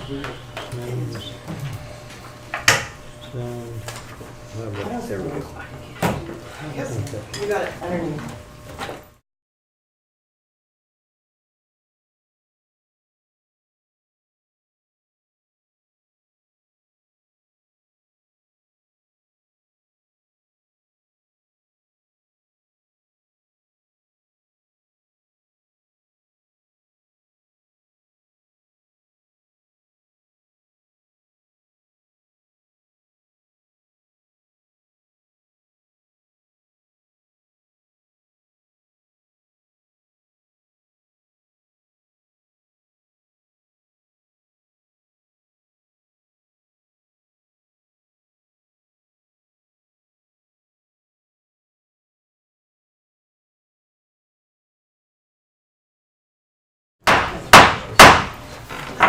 There we go. Yes, you got it underneath.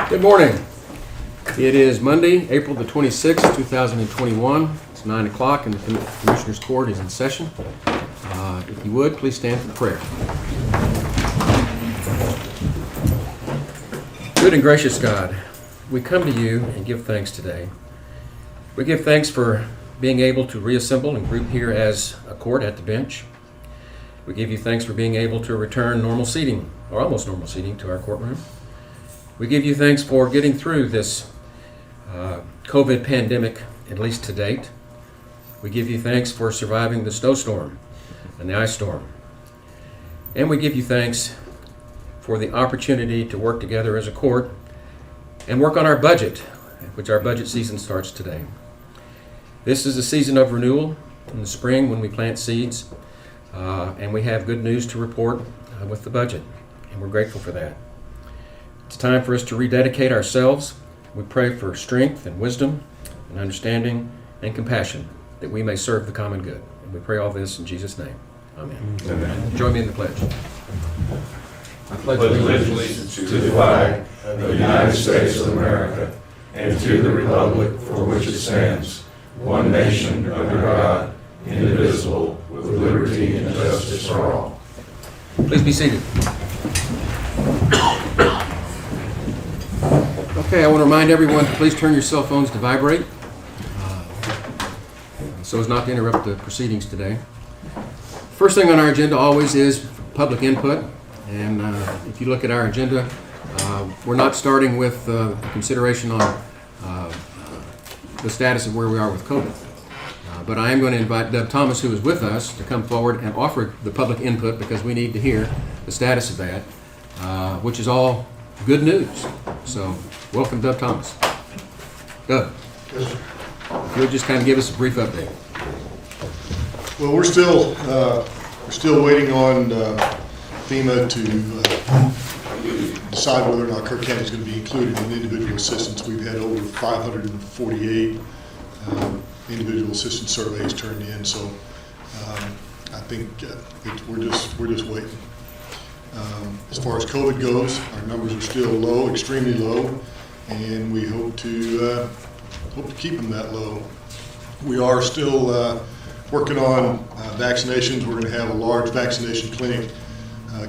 Good morning. It is Monday, April the 26th, 2021. It's 9 o'clock and the Commissioners Court is in session. If you would, please stand for prayer. Good and gracious God, we come to you and give thanks today. We give thanks for being able to reassemble and group here as a court at the bench. We give you thanks for being able to return normal seating, or almost normal seating, to our courtroom. We give you thanks for getting through this COVID pandemic, at least to date. We give you thanks for surviving the snowstorm and the ice storm. And we give you thanks for the opportunity to work together as a court and work on our budget, which our budget season starts today. This is a season of renewal in the spring when we plant seeds, and we have good news to report with the budget, and we're grateful for that. It's time for us to rededicate ourselves. We pray for strength and wisdom and understanding and compassion that we may serve the common good. And we pray all this in Jesus' name. Amen. Amen. Join me in the pledge. I pledge allegiance to the flag of the United States of America and to the republic for which it stands, one nation under God, indivisible, with liberty and justice for all. Please be seated. Okay, I want to remind everyone to please turn your cell phones to vibrate so as not to interrupt the proceedings today. First thing on our agenda always is public input, and if you look at our agenda, we're not starting with consideration on the status of where we are with COVID. But I am going to invite Deb Thomas, who is with us, to come forward and offer the public input because we need to hear the status of that, which is all good news. So, welcome, Deb Thomas. Doug, if you'll just kind of give us a brief update. Well, we're still waiting on FEMA to decide whether or not Kirk County is going to be included in individual assistance. We've had over 548 individual assistance surveys turned in, so I think we're just waiting. As far as COVID goes, our numbers are still low, extremely low, and we hope to keep them that low. We are still working on vaccinations. We're going to have a large vaccination clinic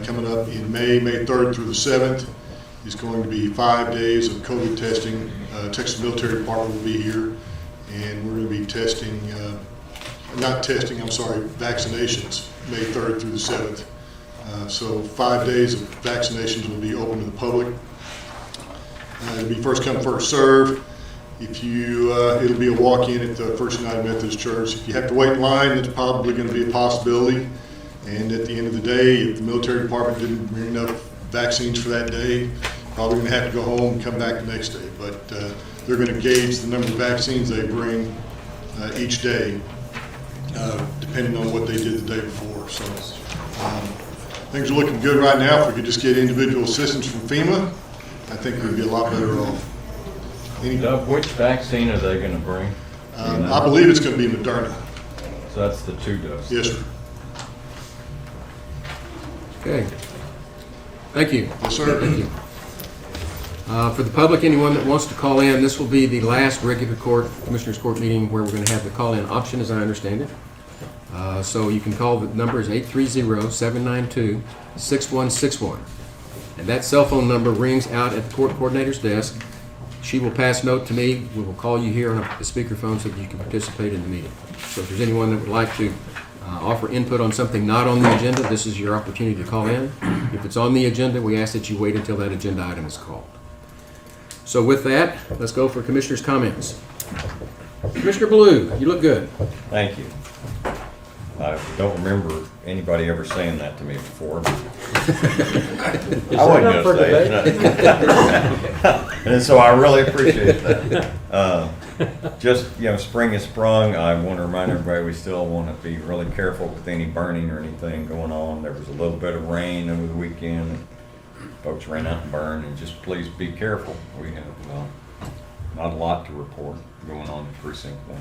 coming up in May 3rd through the 7th. It's going to be 5 days of COVID testing. Texas Military Department will be here, and we're going to be vaccinations May 3rd through the 7th. So 5 days of vaccinations will be open to the public. It'll be first come, first serve. It'll be a walk-in at the First United Methodist Church. If you have to wait in line, it's probably going to be a possibility. And at the end of the day, if the military department didn't bring enough vaccines for that day, probably going to have to go home and come back the next day. But they're going to gauge the number of vaccines they bring each day, depending on what they did the day before. So things are looking good right now. If we could just get individual assistance from FEMA, I think we'd be a lot better off. Doug, which vaccine are they going to bring? I believe it's going to be Moderna. So that's the 2 doses. Yes, sir. Okay. Thank you. Yes, sir. Thank you. For the public, anyone that wants to call in, this will be the last regular Commissioners Court meeting where we're going to have the call-in option, as I understand it. So you can call, the number is 830-792-6161. And that cell phone number rings out at the court coordinator's desk. She will pass note to me. We will call you here on the speakerphone so that you can participate in the meeting. So if there's anyone that would like to offer input on something not on the agenda, this is your opportunity to call in. If it's on the agenda, we ask that you wait until that agenda item is called. So with that, let's go for commissioners' comments. Commissioner Blue, you look good. Thank you. I don't remember anybody ever saying that to me before. I wasn't up for gonna say it. And so I really appreciate that. Just, spring has sprung. I want to remind everybody, we still want to be really careful with any burning or anything going on. There was a little bit of rain over the weekend. And folks ran out and burned, and just please be careful. We have not a lot to report going on in Precinct 1.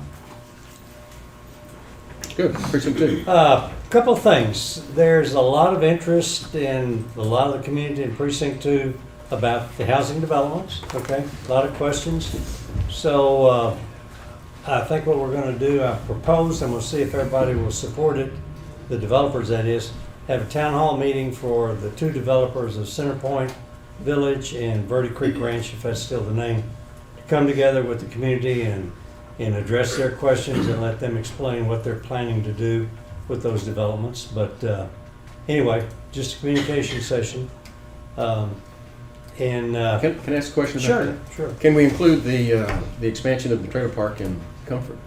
Good. Precinct 2. Couple of things. There's a lot of interest in a lot of the community in Precinct 2 about the housing developments, okay? A lot of questions. So I think what we're going to do, I propose, and we'll see if everybody will support it, the developers that is, have a town hall meeting for the two developers of Centerpoint Village and Verde Creek Ranch, if that's still the name, to come together with the community and address their questions and let them explain what they're planning to do with those developments. But anyway, just a communication session. Can I ask a question about that? Sure. Can we include the expansion of the trailer park in Comfort?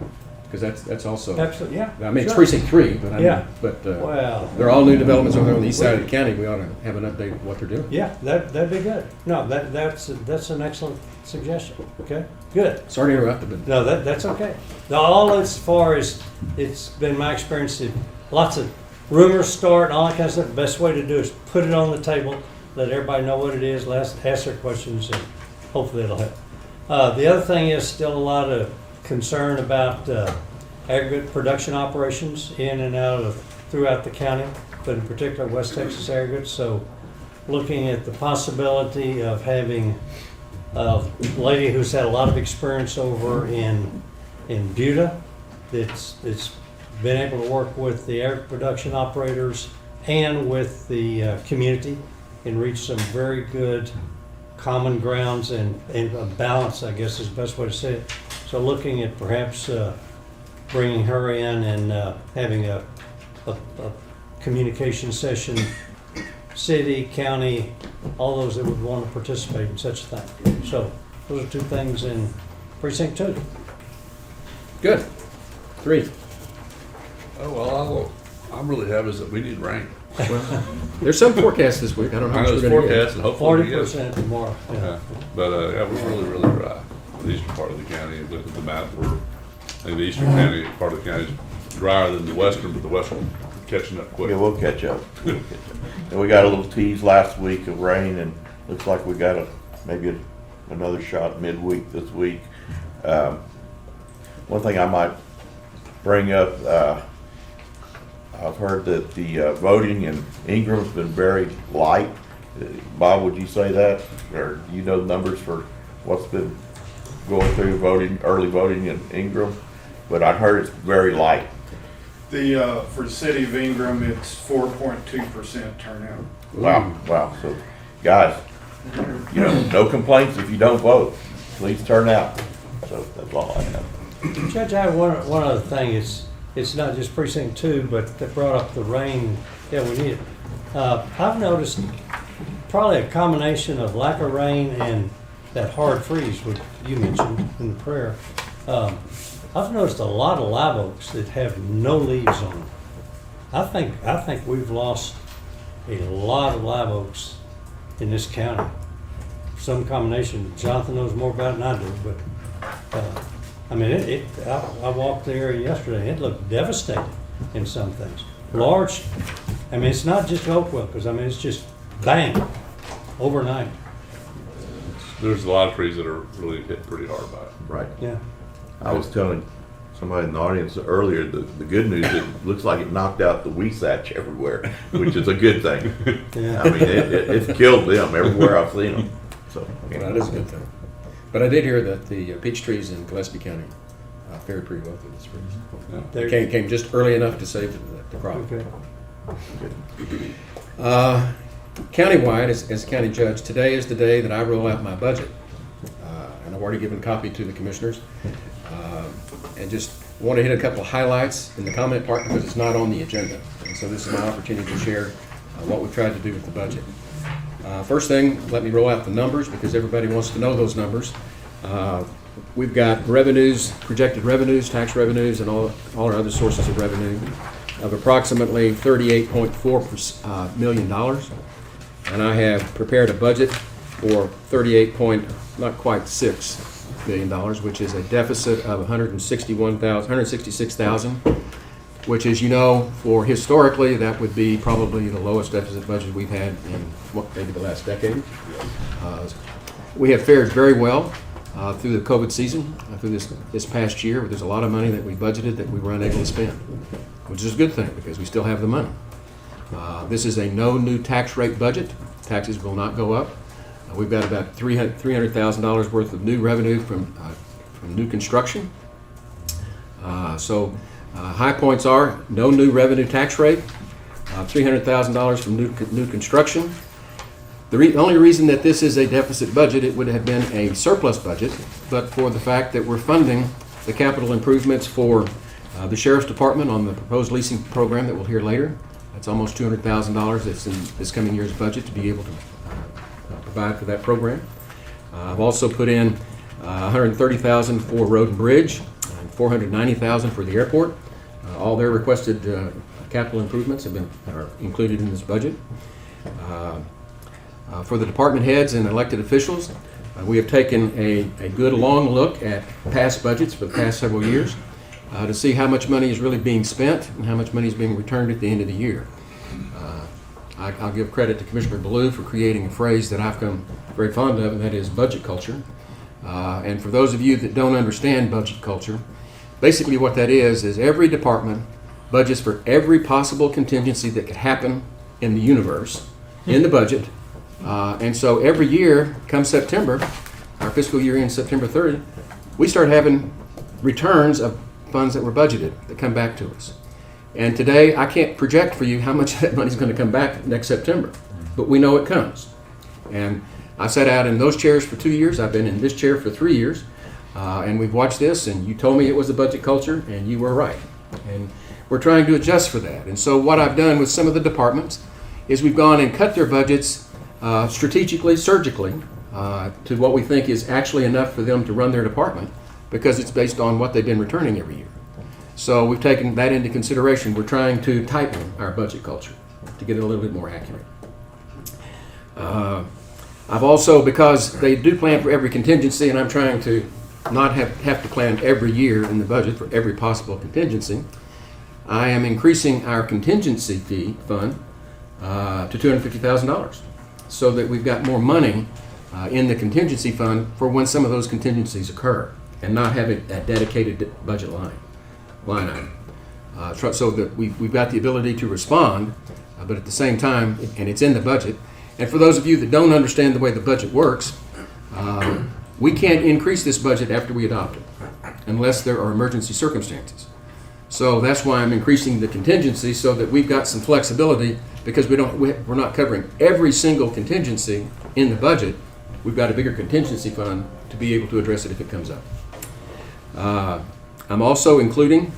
Because that's also. Absolutely, yeah. I mean, it's sure. Precinct 3, but I mean, Yeah. Well, they're all new developments over there on the east side of the county. We ought to have an update of what they're doing. Yeah, that'd be good. No, that's an excellent suggestion. Okay, good. Sorry to interrupt, but No, that's okay. Now, all as far as it's been my experience, that lots of rumors start and all that kind of stuff. The best way to do is put it on the table, let everybody know what it is, ask their questions, and hopefully it'll help. The other thing is still a lot of concern about aggregate production operations in and out of throughout the county, but in particular West Texas aggregate. So looking at the possibility of having a lady who's had a lot of experience over in Buda, that's been able to work with the aggregate production operators and with the community and reach some very good common grounds and a balance, I guess is the best way to say it. So looking at perhaps bringing her in and having a communication session, city, county, all those that would want to participate in such a thing. So those are two things in Precinct 2. good. 3. Oh, well, all I'm really happy is that we need rain. Well, there's some forecast this week. I don't know I how much know we're it's going to get. forecast and hopefully we get. 40% tomorrow. Yeah. But it was really, really dry in the eastern part of the county. Look at the map, I think the eastern county, part of the county is drier than the western, but the western catching up quick. Yeah, we'll catch up. And we got a little tease last week of rain, and looks like we got maybe another shot midweek this week. One thing I might bring up, I've heard that the voting in Ingram's been very light. Bob, would you say that? Or do you know numbers for what's been going through early voting in Ingram? But I heard it's very light. For the city of Ingram, it's 4.2% turnout. Wow. So, guys, no complaints if you don't vote. Please turn out. So that's all I have. Judge, I have one other thing. It's not just Precinct 2, but that brought up the rain. Yeah, we need it. I've noticed probably a combination of lack of rain and that hard freeze, which you mentioned in the prayer. I've noticed a lot of live oaks that have no leaves on them. I think we've lost a lot of live oaks in this county. Some combination. Jonathan knows more about it than I do, but I mean, I walked the area yesterday. It looked devastating in some things. Large. I mean, it's not just oak willows. I mean, it's just bang overnight. There's a lot of trees that are really hit pretty hard by it. Right. Yeah. I was telling somebody in the audience earlier, the good news, it looks like it knocked out the Weesatch everywhere, which is a good thing. Yeah. I mean, it's killed them everywhere I've seen them. So, Well, that is a good thing. But I did hear that the peach trees in Gillespie County fared pretty well through this freeze. There- Came just early enough to save the crop. Okay. Countywide, as county judge, today is the day that I roll out my budget. And I I've already given a copy to the commissioners. And just want to hit a couple of highlights in the comment part because it's not on the agenda. And so this is my opportunity to share what we've tried to do with the budget. First thing, let me roll out the numbers because everybody wants to know those numbers. We've got revenues, projected revenues, tax revenues, and all our other sources of revenue of approximately $38.4 million. And I have prepared a budget for not quite $6 million, which is a deficit of $166,000, which is, for historically, that would be probably the lowest deficit budget we've had in maybe the last decade. We have fared very well through the COVID season, through this past year. There's a lot of money that we budgeted that we were unable to spend, which is a good thing because we still have the money. This is a no new tax rate budget. Taxes will not go up. We've got about $300,000 worth of new revenue from new construction. So high points are no new revenue tax rate, $300,000 from new construction. The only reason that this is a deficit budget, it would have been a surplus budget, but for the fact that we're funding the capital improvements for the Sheriff's Department on the proposed leasing program that we'll hear later. That's almost $200,000 that's in this coming year's budget to be able to provide for that program. I've also put in $130,000 for road and bridge, and $490,000 for the airport. All their requested capital improvements are included in this budget. For the department heads and elected officials, we have taken a good long look at past budgets for the past several years to see how much money is really being spent and how much money is being returned at the end of the year. I'll give credit to Commissioner Ballou for creating a phrase that I've come very fond of, and that is budget culture. And for those of you that don't understand budget culture, basically what that is every department budgets for every possible contingency that could happen in the universe in the budget. And so every year, come September, our fiscal year ends September 30, we start having returns of funds that were budgeted that come back to us. And today, I can't project for you how much that money is going to come back next September, but we know it comes. And I sat out in those chairs for 2 years. I've been in this chair for 3 years, and we've watched this, and you told me it was a budget culture, and you were right. And we're trying to adjust for that. And so what I've done with some of the departments is we've gone and cut their budgets strategically, surgically, to what we think is actually enough for them to run their department because it's based on what they've been returning every year. So we've taken that into consideration. We're trying to tighten our budget culture to get it a little bit more accurate. I've also, because they do plan for every contingency, and I'm trying to not have to plan every year in the budget for every possible contingency, I am increasing our contingency fee fund to $250,000 so that we've got more money in the contingency fund for when some of those contingencies occur and not have a dedicated budget line item. So that we've got the ability to respond, but at the same time, and it's in the budget. And for those of you that don't understand the way the budget works, we can't increase this budget after we adopt it unless there are emergency circumstances. So that's why I'm increasing the contingency so that we've got some flexibility because we're not covering every single contingency in the budget. We've got a bigger contingency fund to be able to address it if it comes up. I'm also including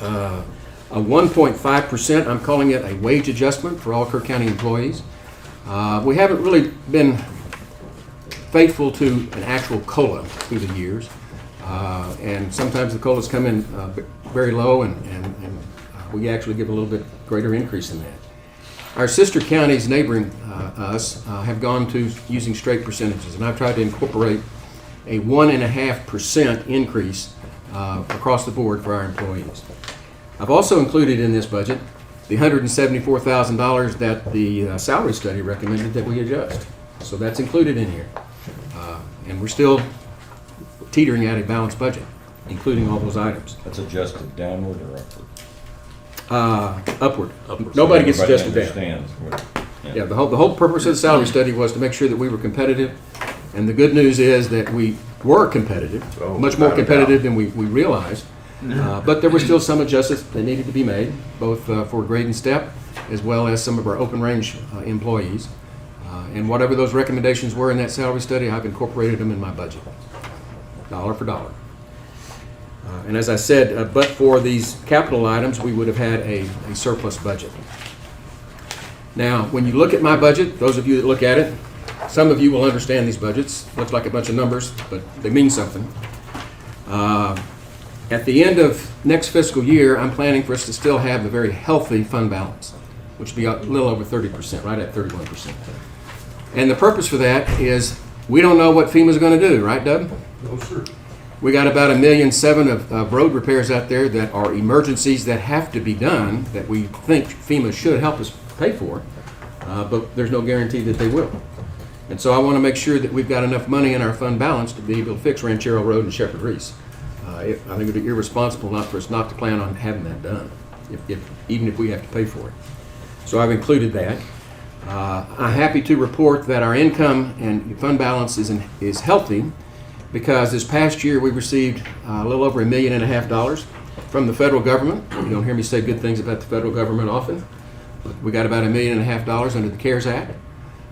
a 1.5%, I'm calling it a wage adjustment for all Kirk County employees. We haven't really been faithful to an actual COLA through the years. And sometimes the COLAs come in very low and we actually give a little bit greater increase in that. Our sister counties neighboring us have gone to using straight percentages, and I've tried to incorporate a 1.5% increase across the board for our employees. I've also included in this budget the $174,000 that the salary study recommended that we adjust. So that's included in here. And we're still teetering at a balanced budget, including all those items. That's adjusted downward or upward? Upward. Nobody gets adjusted down. Understands what, Yeah, the whole purpose of the salary study was to make sure that we were competitive. And the good news is that we were competitive, much more competitive than we realized. But there were still some adjustments that needed to be made, both for grade and step, as well as some of our open range employees. And whatever those recommendations were in that salary study, I've incorporated them in my budget. dollar for dollar. And as I said, but for these capital items, we would have had a surplus budget. Now, when you look at my budget, those of you that look at it, some of you will understand these budgets. Looks like a bunch of numbers, but they mean something. At the end of next fiscal year, I'm planning for us to still have a very healthy fund balance, which would be a little over 30%, right at 31%. And the purpose for that is we don't know what FEMA's going to do, right, Doug? No, sir. We got about $1.7 million of road repairs out there that are emergencies that have to be done that we think FEMA should help us pay for, but there's no guarantee that they will. And so I want to make sure that we've got enough money in our fund balance to be able to fix Ranchero Road and Shepherd Reese. I think it would be irresponsible not for us not to plan on having that done, even if we have to pay for it. So I've included that. I'm happy to report that our income and fund balance is healthy, because this past year we received a little over $1.5 million from the federal government. You don't hear me say good things about the federal government often, but we got about $1.5 million under the CARES Act,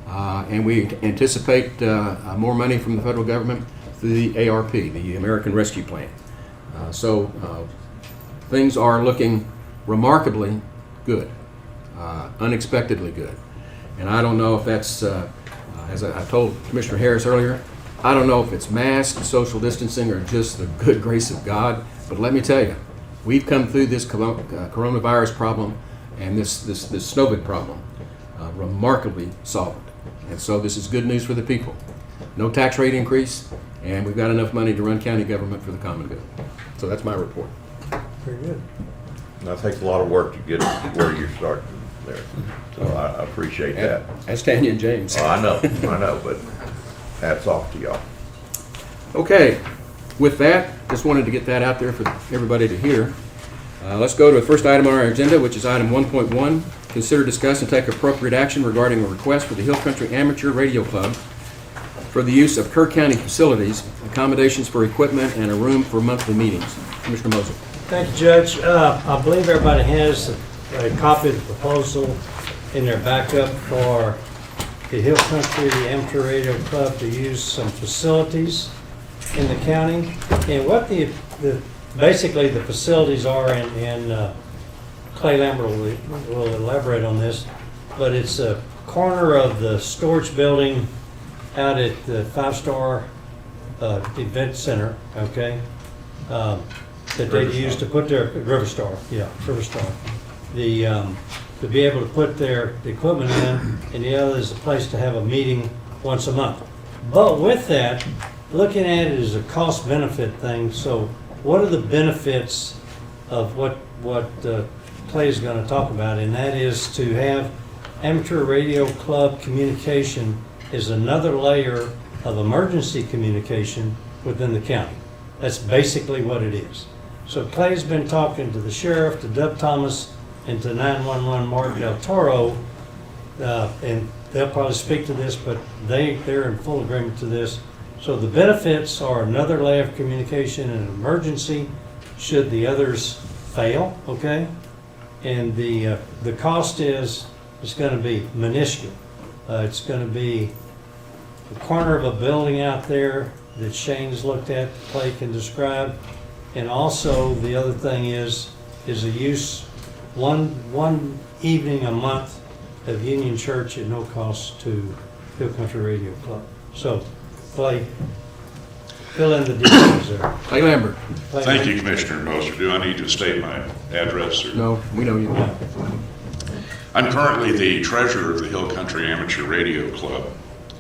and we anticipate more money from the federal government through the ARP, the American Rescue Plan. So things are looking remarkably good, unexpectedly good. And I don't know if that's, as I told Commissioner Harris earlier, I don't know if it's masks, social distancing, or just the good grace of God, but let me tell you, we've come through this coronavirus problem and this snowbid problem remarkably solvent. And so this is good news for the people. No tax rate increase, and we've got enough money to run county government for the common good. So that's my report. Very good. That takes a lot of work to get where you're starting there. So I appreciate that. As Tanya and James. Oh, I know, but hats off to y'all. Okay, with that, just wanted to get that out there for everybody to hear. Let's go to the first item on our agenda, which is item 1.1. Consider, discuss, and take appropriate action regarding a request for the Hill Country Amateur Radio Club for the use of Kerr County facilities, accommodations for equipment, and a room for monthly meetings. Commissioner Moser. Thank you, Judge. I believe everybody has a copy of the proposal in their backup for the Hill Country, the Amateur Radio Club, to use some facilities in the county. And what basically the facilities are, and Clay Lambert will elaborate on this, but it's a corner of the storage building out at the 5-star event center, okay? That they use to put their Riverstar, to be able to put their equipment in, and the other is a place to have a meeting once a month. But with that, looking at it as a cost benefit thing, so what are the benefits of what Clay is going to talk about, and that is to have amateur radio club communication is another layer of emergency communication within the county. That's basically what it is. So Clay's been talking to the sheriff, to Dub Thomas, and to 911 Mark Del Toro, and they'll probably speak to this, but they're in full agreement to this. So the benefits are another layer of communication in an emergency should the others fail, okay? And the cost is going to be minuscule. It's going to be the corner of a building out there that Shane's looked at, Clay can describe. And also the other thing is a use one evening a month of Union Church at no cost to Hill Country Radio Club. So, Clay, fill in the details there. Clay Lambert. Thank you, Commissioner Moser. Do I need to state my address? Or? No, we know you. I'm currently the treasurer of the Hill Country Amateur Radio Club,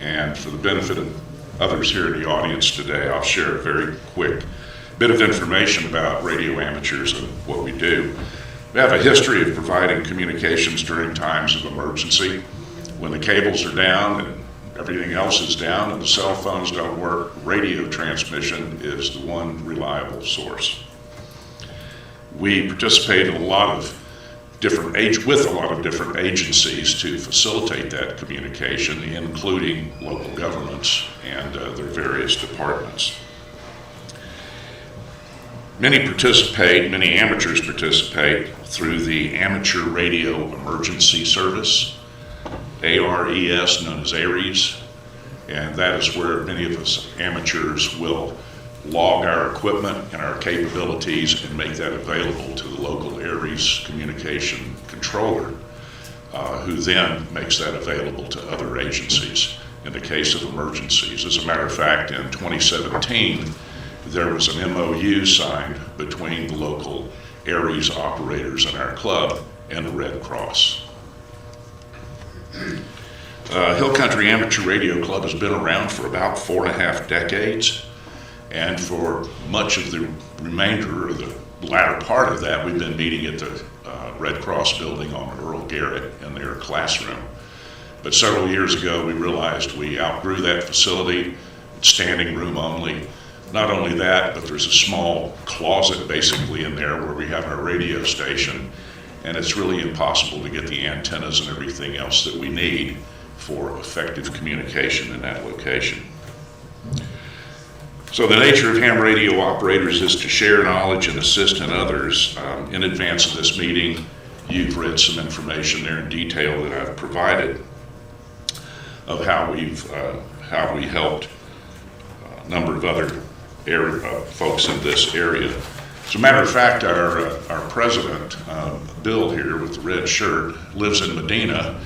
and for the benefit of others here in the audience today, I'll share a very quick bit of information about radio amateurs and what we do. We have a history of providing communications during times of emergency. When the cables are down and everything else is down and the cell phones don't work, radio transmission is the one reliable source. We participate in a lot of different agencies to facilitate that communication, including local governments and their various departments. Many amateurs participate through the Amateur Radio Emergency Service, ARES, known as ARES, and that is where many of us amateurs will log our equipment and our capabilities and make that available to the local Aries communication controller, who then makes that available to other agencies in the case of emergencies. As a matter of fact, in 2017, there was an MOU signed between the local Aries operators in our club and the Red Cross. Hill Country Amateur Radio Club has been around for about 4.5 decades, and for much of the remainder or the latter part of that, we've been meeting at the Red Cross building on Earl Garrett in their classroom. But several years ago, we realized we outgrew that facility, standing room only. Not only that, but there's a small closet basically in there where we have our radio station, and it's really impossible to get the antennas and everything else that we need for effective communication in that location. So the nature of ham radio operators is to share knowledge and assist in others. In advance of this meeting, you've read some information there in detail that I've provided of how we helped a number of other folks in this area. As a matter of fact, our president, Bill here with the red shirt, lives in Medina,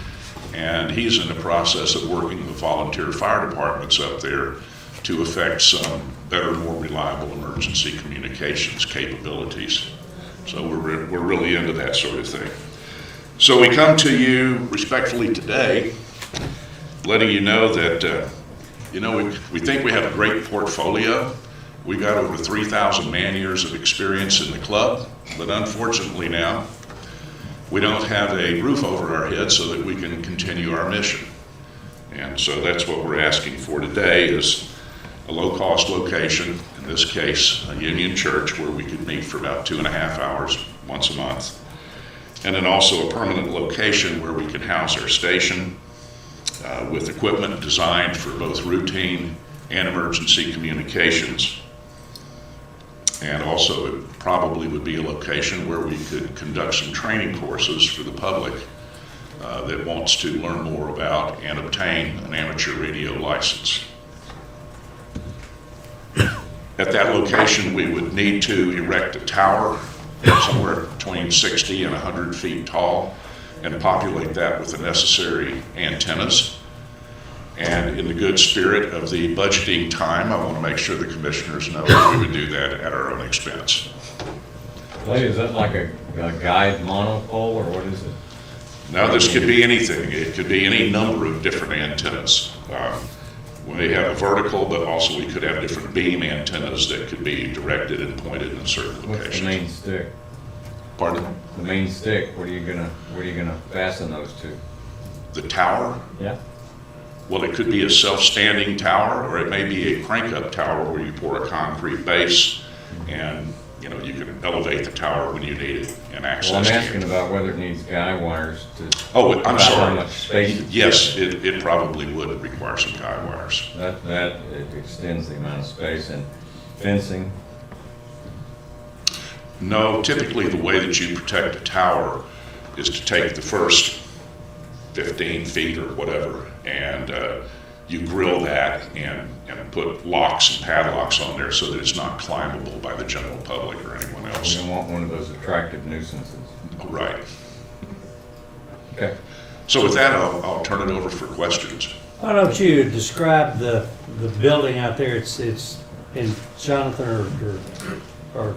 and he's in the process of working with volunteer fire departments up there to effect some better, more reliable emergency communications capabilities. So we're really into that sort of thing. So we come to you respectfully today, letting you know that we think we have a great portfolio. We got over 3,000 man-years of experience in the club, but unfortunately now, we don't have a roof over our heads so that we can continue our mission. And so that's what we're asking for today, is a low-cost location, in this case, a Union Church, where we could meet for about 2.5 hours once a month. And then also a permanent location where we can house our station with equipment designed for both routine and emergency communications. And also it probably would be a location where we could conduct some training courses for the public that wants to learn more about and obtain an amateur radio license. At that location, we would need to erect a tower somewhere between 60 and 100 feet tall and populate that with the necessary antennas. And in the good spirit of the budgeting time, I want to make sure the commissioners know that we would do that at our own expense. Clay, is that like a guide monopole, or what is it? Now, this could be anything. It could be any number of different antennas. We have a vertical, but also we could have different beam antennas that could be directed and pointed in certain locations. What's the main stick? Pardon? The main stick. Where are you gonna fasten those to? The tower? Yeah. Well, it could be a self-standing tower, or it may be a crank-up tower where you pour a concrete base and you can elevate the tower when you need it and access it. Well, I'm asking about whether it needs guy wires to. Oh, I'm sorry. How much space? Yes, it probably would require some guy wires. That it extends the amount of space. And fencing. No, typically the way that you protect a tower is to take the first 15 feet or whatever, and you grill that and put locks and padlocks on there so that it's not climbable by the general public or anyone else. We don't want one of those attractive nuisances. Right. Okay. So with that, I'll turn it over for questions. Why don't you describe the building out there? It's in Jonathan or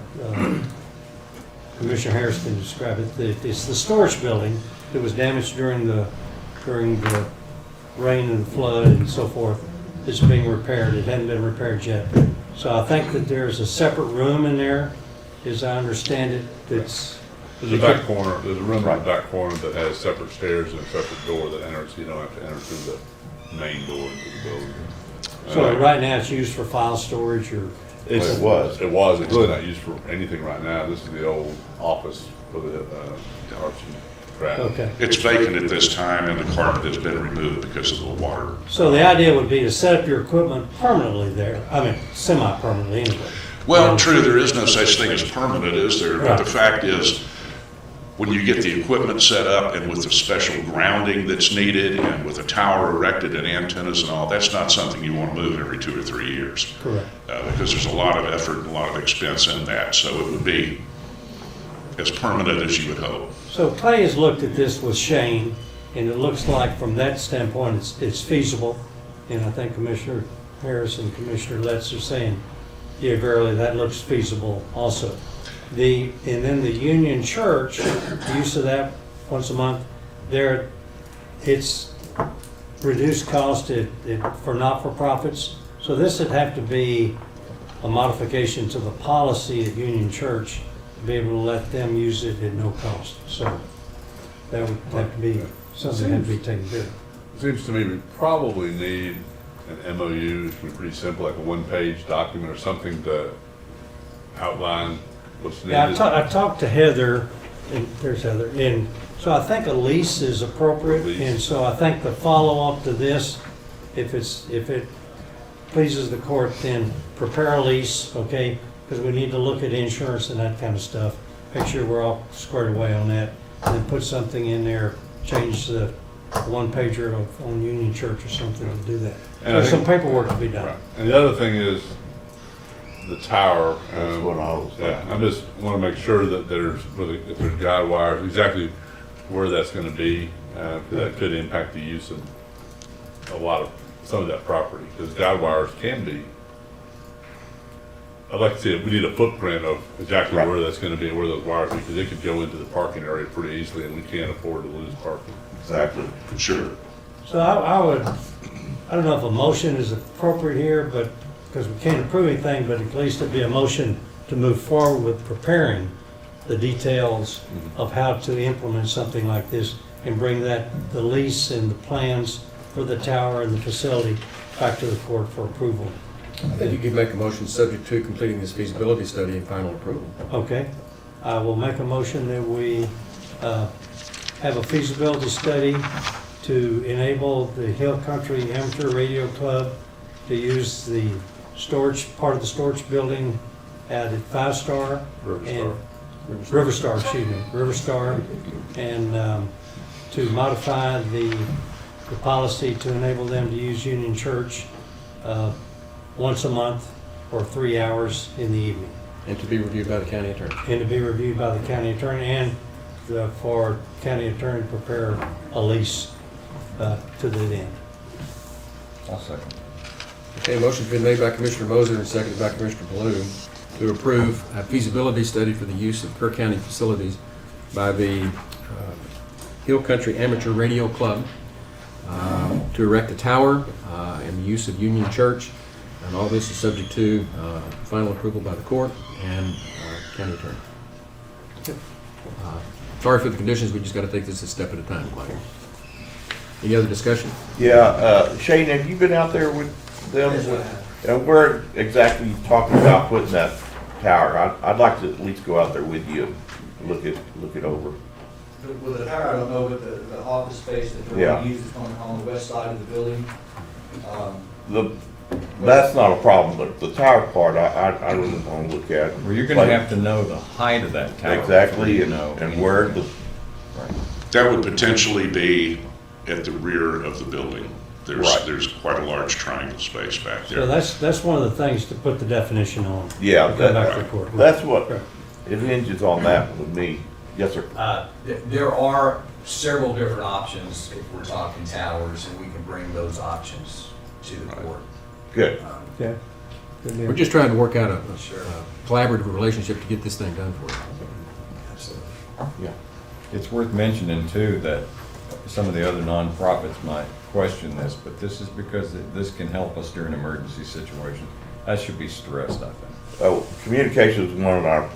Commissioner Harris can describe it. It's the storage building that was damaged during the rain and flood and so forth. It's being repaired. It hadn't been repaired yet. So I think that there's a separate room in there, as I understand it. That's There's a room in the back corner that has separate stairs and a separate door that enters. You don't have to enter through the main door into the building. So right now it's used for file storage or? It was. It's really not used for anything right now. This is the old office for the arts and crafts. Okay. It's vacant at this time, and the carpet has been removed because of the water. So the idea would be to set up your equipment permanently there. I mean, semi-permanently anyway. Well, true, there is no such thing as permanent, is there? But Right. the fact is, when you get the equipment set up and with the special grounding that's needed and with a tower erected and antennas and all, that's not something you want to move every 2 or 3 years. Correct. Because there's a lot of effort and a lot of expense in that. So it would be as permanent as you would hope. So Clay has looked at this with Shane, and it looks like from that standpoint, it's feasible. And I think Commissioner Harris and Commissioner Letts are saying, yeah, verily, that looks feasible also. And then the Union Church, the use of that once a month, it's reduced cost for not-for-profits. So this would have to be a modification to the policy at Union Church to be able to let them use it at no cost. So that would have to be something that had to be taken care of. It seems to me we probably need an MOU, which would be pretty simple, like a one-page document or something to outline what's needed. Yeah, I talked to Heather, and there's Heather, and so I think a lease is appropriate. Lease. And so I think the follow-up to this, if it pleases the court, then prepare a lease, okay? Because we need to look at insurance and that kind of stuff. Make sure we're all squared away on that. And then put something in there, change the one-pager on Union Church or something to do that. And There's I some think- paperwork to be done. Right. And the other thing is the tower. That's what I was Yeah, thinking. I just want to make sure that if there's guide wires, exactly where that's going to be, because that could impact the use of some of that property. Because guide wires can be, I'd like to see, we need a footprint of exactly Right. where that's going to be, where those wires, because they could go into the parking area pretty easily, and we can't afford to lose parking. Exactly. Sure. So I don't know if a motion is appropriate here, but, because we can't approve anything, but at least it'd be a motion to move forward with preparing the details of how to implement something like this and bring the lease and the plans for the tower and the facility back to the court for approval. I think you could make a motion subject to completing this feasibility study and final approval. Okay, I will make a motion that we have a feasibility study to enable the Hill Country Amateur Radio Club to use the part of the storage building at 5 Star. River Star, excuse me, River Star, and to modify the policy to enable them to use Union Church once a month for 3 hours in the evening, And to be reviewed by the county attorney. and to be reviewed by the county attorney, and for county attorney to prepare a lease to that end. I'll second. Okay, motion's been made by Commissioner Moser and seconded by Commissioner Blue to approve a feasibility study for the use of Kerr County facilities by the Hill Country Amateur Radio Club to erect a tower and the use of Union Church. And all this is subject to final approval by the court and county attorney. Sorry for the conditions, we just got to take this a step at a time, Clay. Any other discussion? Yeah, Shane, have you been out there with them? Where exactly you talking about putting that tower? I'd like to at least go out there with you and look it over. With the tower, I don't know, but the office space that they're Yeah. going to use is on the west side of the building. That's not a problem, but the tower part, I really want to look at. Well, you're going to have to know the height of that tower. Exactly, you know, and where the, That would potentially be at the rear of the building. Right. There's quite a large triangle space back So there. that's one of the things to put the definition on. yeah, Come back to that, the court. that's what, Right. it hinges on that with me. Yes, sir. There are several different options if we're talking towers, and we can bring those options to the court. Good. Okay. Good deal. We're just trying to work out a Sure. collaborative relationship to get this thing done for you. Absolutely. Yeah. It's worth mentioning too that some of the other nonprofits might question this, but this is because this can help us during emergency situations. That should be stressed, I think. Oh, communication is one of our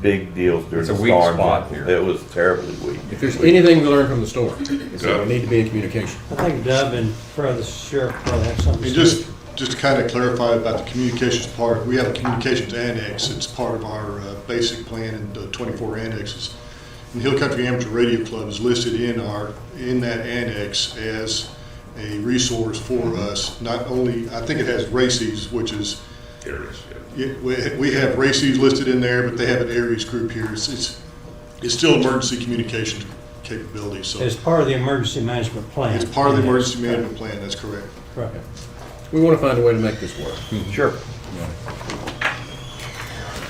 big deals during It's the a weak storm. spot here. It was terribly weak. If there's anything we learned from the storm, it's that we need to be in communication. I think Dub and the sheriff probably have something And to say. just to kind of clarify about the communications part, we have a communications annex. It's part of our basic plan and 24 annexes. And Hill Country Amateur Radio Club is listed in that annex as a resource for us. Not only, I think it has RACES, which is, Areas, yeah. we have RACES listed in there, but they have an Aries group here. It's It's still emergency communication capability, so It's part of the emergency management plan. it's part of the emergency management plan, that's correct. Right. We want to find a way to make this work. Sure.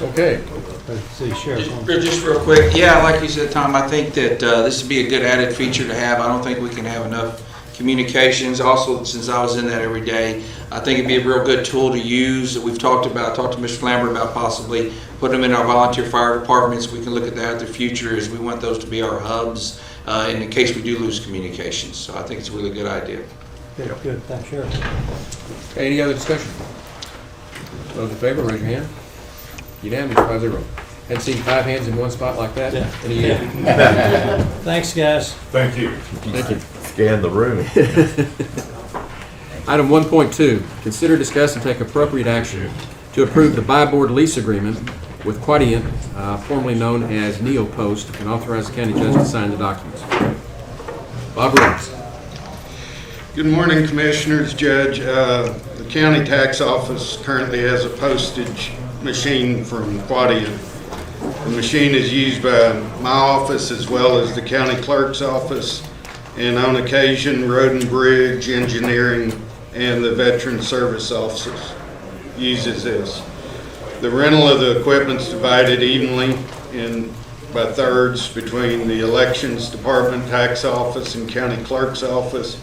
Okay. Let's see, Sheriff. Just real quick, yeah, like you said, Tom, I think that this would be a good added feature to have. I don't think we can have enough communications. Also, since I was in that every day, I think it'd be a real good tool to use. We've talked to Mr. Lambert about possibly putting them in our volunteer fire departments. We can look at that in the future, as we want those to be our hubs in case we do lose communications. So I think it's a really good idea. Good, thanks, Sheriff. Okay, any other discussion? Those in favor, raise your hand. Unanimous, 5-0. Hadn't seen 5 hands in one spot like that in a year. Thanks, guys. Thank you. Thank you. Scan the room. Item 1.2, consider, discuss, and take appropriate action to approve the buy-board lease agreement with Quadient, formerly known as NeoPost, and authorize the county judge to sign the documents. Bob Reeves. Good morning, Commissioners, Judge. The county tax office currently has a postage machine from Quadient. The machine is used by my office as well as the county clerk's office, and on occasion, Road and Bridge, Engineering, and the Veteran Service Offices uses this. The rental of the equipment is divided evenly by thirds between the Elections Department, Tax Office, and County Clerk's Office.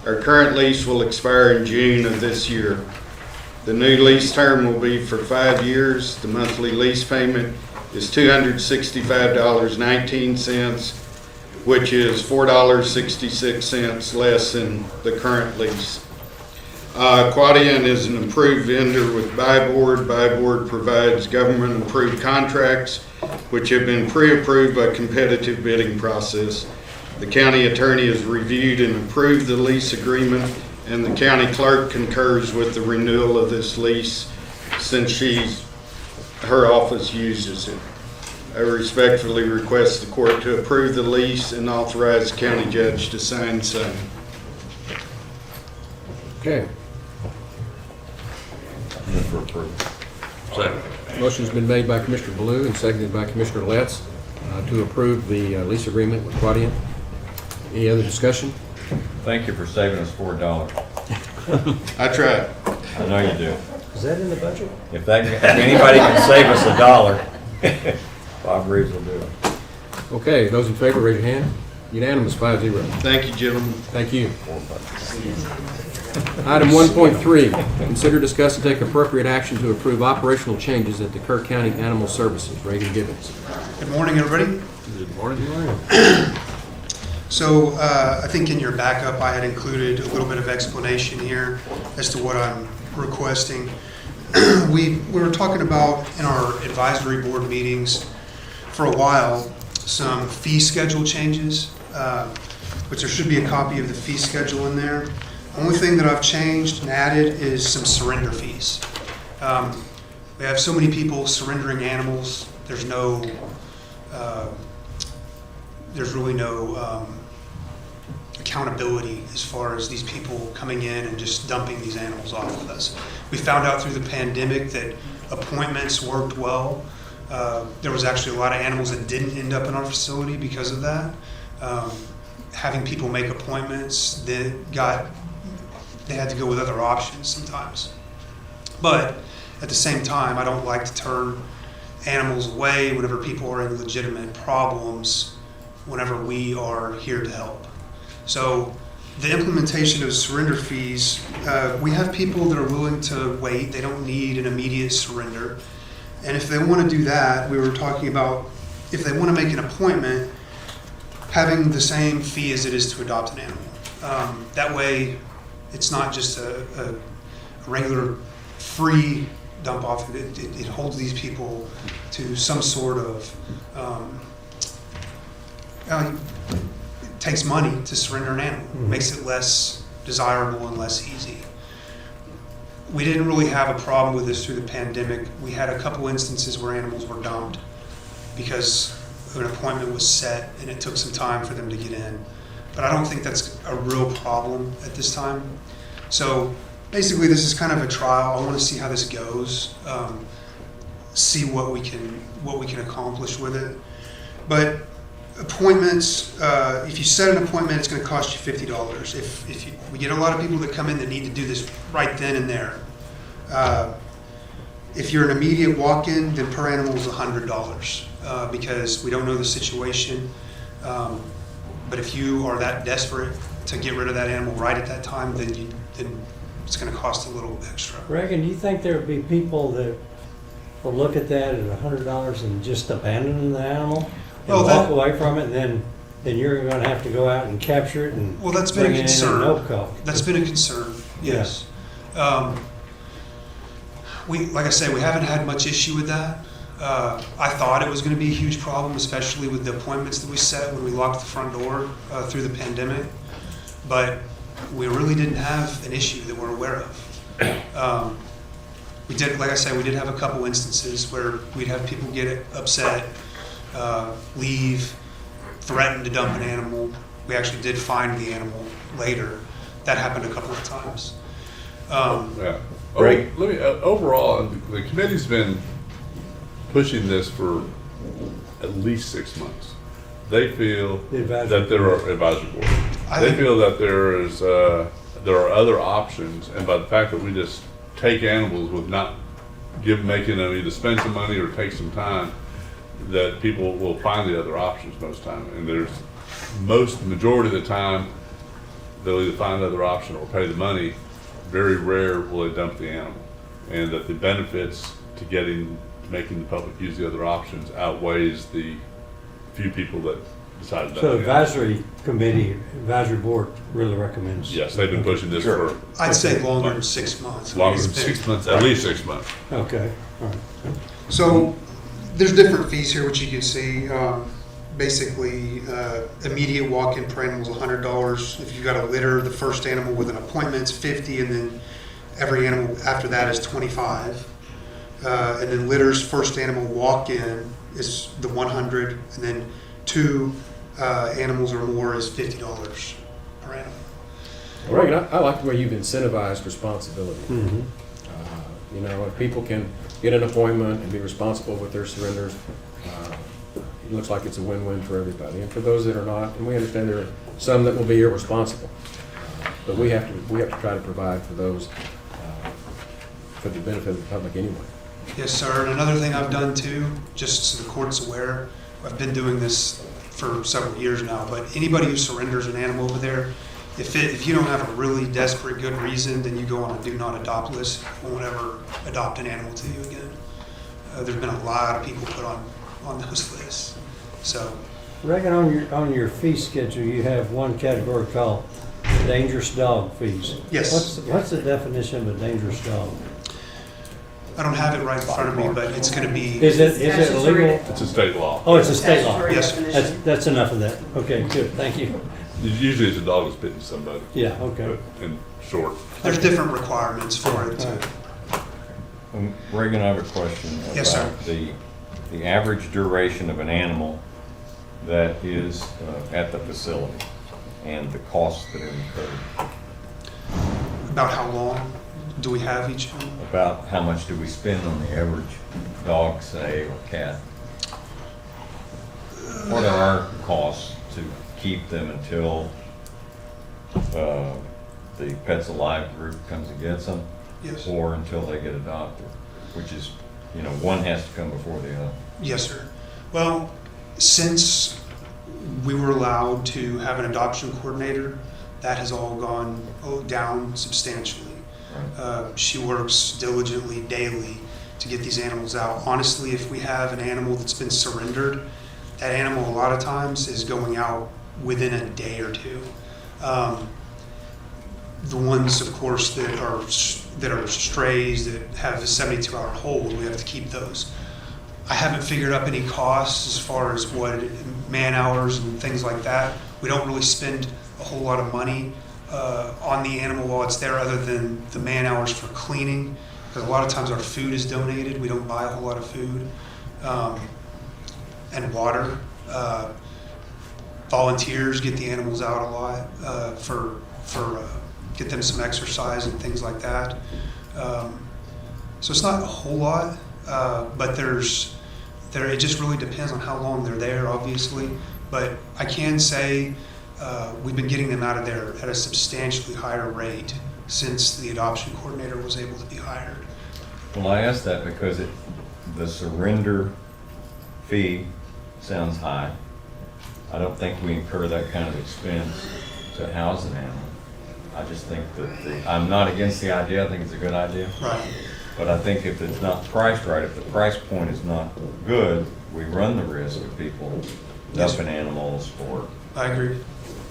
Our current lease will expire in June of this year. The new lease term will be for 5 years. The monthly lease payment is $265.19, which is $4.66 less than the current lease. Quadient is an approved vendor with Buy-Board. Buy-Board provides government-approved contracts, which have been pre-approved by competitive bidding process. The county attorney has reviewed and approved the lease agreement, and the county clerk concurs with the renewal of this lease since her office uses it. I respectfully request the court to approve the lease and authorize the county judge to sign same. Okay. Second. Motion's been made by Commissioner Blue and seconded by Commissioner Letts to approve the lease agreement with Quadient. Any other discussion? Thank you for saving us $4. I tried. I know you do. Is that in the budget? If anybody can save us $1, Bob Reeves will do it. Okay, those in favor, raise your hand. Unanimous, 5-0. Thank you, gentlemen. Thank you. Item 1.3, consider, discuss, and take appropriate action to approve operational changes at the Kerr County Animal Services. Reagan Gibbons. Good morning, everybody. Good morning. So I think in your backup, I had included a little bit of explanation here as to what I'm requesting. We were talking about in our advisory board meetings for a while some fee schedule changes, which there should be a copy of the fee schedule in there. The only thing that I've changed and added is some surrender fees. We have so many people surrendering animals. There's really no accountability as far as these people coming in and just dumping these animals off with us. We found out through the pandemic that appointments worked well. There was actually a lot of animals that didn't end up in our facility because of that. Having people make appointments, they had to go with other options sometimes. But at the same time, I don't like to turn animals away whenever people are in legitimate problems, whenever we are here to help. So the implementation of surrender fees, we have people that are willing to wait. They don't need an immediate surrender. And if they want to do that, we were talking about if they want to make an appointment, having the same fee as it is to adopt an animal. That way, it's not just a regular free dump off. It holds these people to some sort of, it takes money to surrender an animal. It makes it less desirable and less easy. We didn't really have a problem with this through the pandemic. We had a couple instances where animals were dumped because an appointment was set and it took some time for them to get in. But I don't think that's a real problem at this time. So basically this is kind of a trial. I want to see how this goes, see what we can accomplish with it. But Appointments, if you set an appointment, it's going to cost you $50. We get a lot of people that come in that need to do this right then and there. If you're an immediate walk-in, then per animal is $100 because we don't know the situation. But if you are that desperate to get rid of that animal right at that time, then it's going to cost a little extra. Reagan, do you think there would be people that will look at that at $100 and just abandon the animal and walk away from it, and then you're going to have to go out and capture it and that's been a concern. No cost? That's been a concern. Yes. Yeah. Like I say, we haven't had much issue with that. I thought it was going to be a huge problem, especially with the appointments that we set when we locked the front door through the pandemic. But we really didn't have an issue that we're aware of. We did, like I said, we did have a couple instances where we'd have people get upset, leave, threaten to dump an animal. We actually did find the animal later. That happened a couple of times. Right. Overall, the committee's been pushing this for at least 6 months. They feel that there are advisory board. They feel that there are other options, and by the fact that we just take animals with not making them either spend some money or take some time, that people will find the other options most time. And the majority of the time, they'll either find another option or pay the money. Very rare will they dump the animal, and that the benefits to making the public use the other options outweighs the few people that decide to dump So the advisory board really recommends. Yes, they've been pushing this for. I'd say longer than 6 months. Longer than 6 months, at least 6 months. Okay, all right. So there's different fees here, which you can see. Basically, immediate walk-in per animal is $100. If you've got a litter, the first animal with an appointment is $50, and then every animal after that is $25. And then litters, first animal walk-in is the $100, and then 2 animals or more is $50 per animal. Reagan, I like the way you've incentivized responsibility. Mm-hmm. If people can get an appointment and be responsible with their surrenders, it looks like it's a win-win for everybody. And for those that are not, and we understand there are some that will be irresponsible, but we have to try to provide for those for the benefit of the public anyway. Yes, sir. And another thing I've done too, just so the court's aware, I've been doing this for several years now, but anybody who surrenders an animal over there, if you don't have a really desperate good reason, then you go on a do not adopt list. We won't ever adopt an animal to you again. There's been a lot of people put on those lists. So, Reagan, on your fee schedule, you have one category called dangerous dog fees. Yes. What's the definition of a dangerous dog? I don't have it right in front of me, but it's going to be. Is it illegal? It's a state law. Oh, it's a state law. Yes. That's enough of that. Okay, good. Thank you. Usually it's a dog that's bitten somebody. Yeah. Okay. In short. There's different requirements for it. Reagan, I have a question Yes, sir. about the average duration of an animal that is at the facility and the costs that are incurred. About how long do we have each one? About how much do we spend on the average dog, say, or cat? What are our costs to keep them until the Pets Alive group comes and gets them? Yes. Or until they get adopted, which is, one has to come before the other. Yes, sir. Well, since we were allowed to have an adoption coordinator, that has all gone down substantially. Right. She works diligently daily to get these animals out. Honestly, if we have an animal that's been surrendered, that animal a lot of times is going out within a day or two. The ones, of course, that are strays that have a 72-hour hold, we have to keep those. I haven't figured up any costs as far as what man hours and things like that. We don't really spend a whole lot of money on the animal while it's there, other than the man hours for cleaning, because a lot of times our food is donated. We don't buy a whole lot of food, and water. Volunteers get the animals out a lot for get them some exercise and things like that. So it's not a whole lot, but it just really depends on how long they're there, obviously. But I can say we've been getting them out of there at a substantially higher rate since the adoption coordinator was able to be hired. Well, I asked that because the surrender fee sounds high. I don't think we incur that kind of expense to house an animal. I just think that I'm not against the idea. I think it's a good idea. Right. But I think if it's not priced right, if the price point is not good, we run the risk of people dumping animals for. I agree.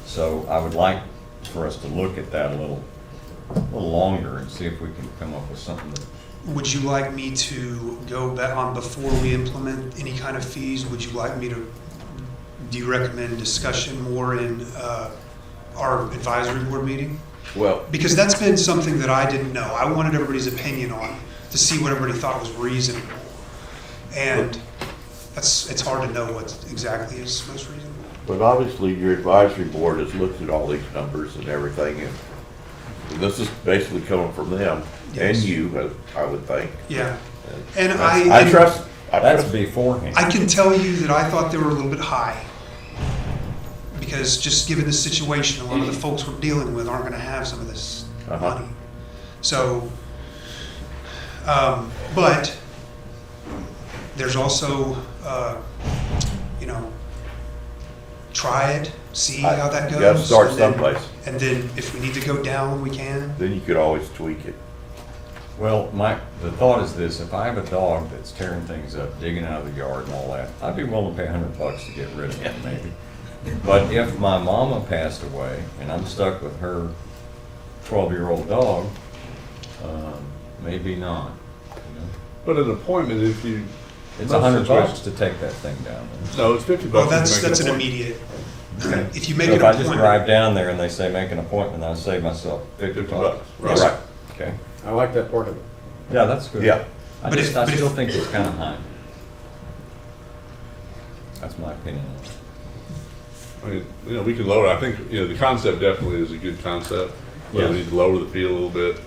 So I would like for us to look at that a little longer and see if we can come up with something that. Would you like me to go back on before we implement any kind of fees? Would you like me to, do you recommend discussion more in our advisory board meeting? Well, Because that's been something that I didn't know. I wanted everybody's opinion on to see what everybody thought was reasonable. And it's hard to know what exactly is most reasonable. but obviously your advisory board has looked at all these numbers and everything, and this is basically coming from them and Yes. you, I would think. Yeah. And I trust. That's beforehand. I can tell you that I thought they were a little bit high. Because just given the situation, a lot of the folks we're dealing with aren't going to have some of this money. So, but there's also, try it, see how that goes. You gotta start and then- someplace. And then if we need to go down, we can. Then you could always tweak it. Well, the thought is this: if I have a dog that's tearing things up, digging out of the yard and all that, I'd be willing to pay $100 to get rid of it, maybe. But if my mama passed away and I'm stuck with her 12-year-old dog, maybe not. You know? But an appointment, if you. It's most $100 situations- to take that thing down there. No, it's $50. Well, to that's make an appointment. immediate. Okay. If you make So an if I just appointment. drive down there and they say make an appointment, I'll save myself $50. Right. Okay. I like that part of it. Yeah, that's good. Yeah. I But just, if- I but still if- think it's kind of high. That's my opinion. I mean, we can lower, I think, the concept definitely is a good concept, but Yes. we need to lower the fee a little bit.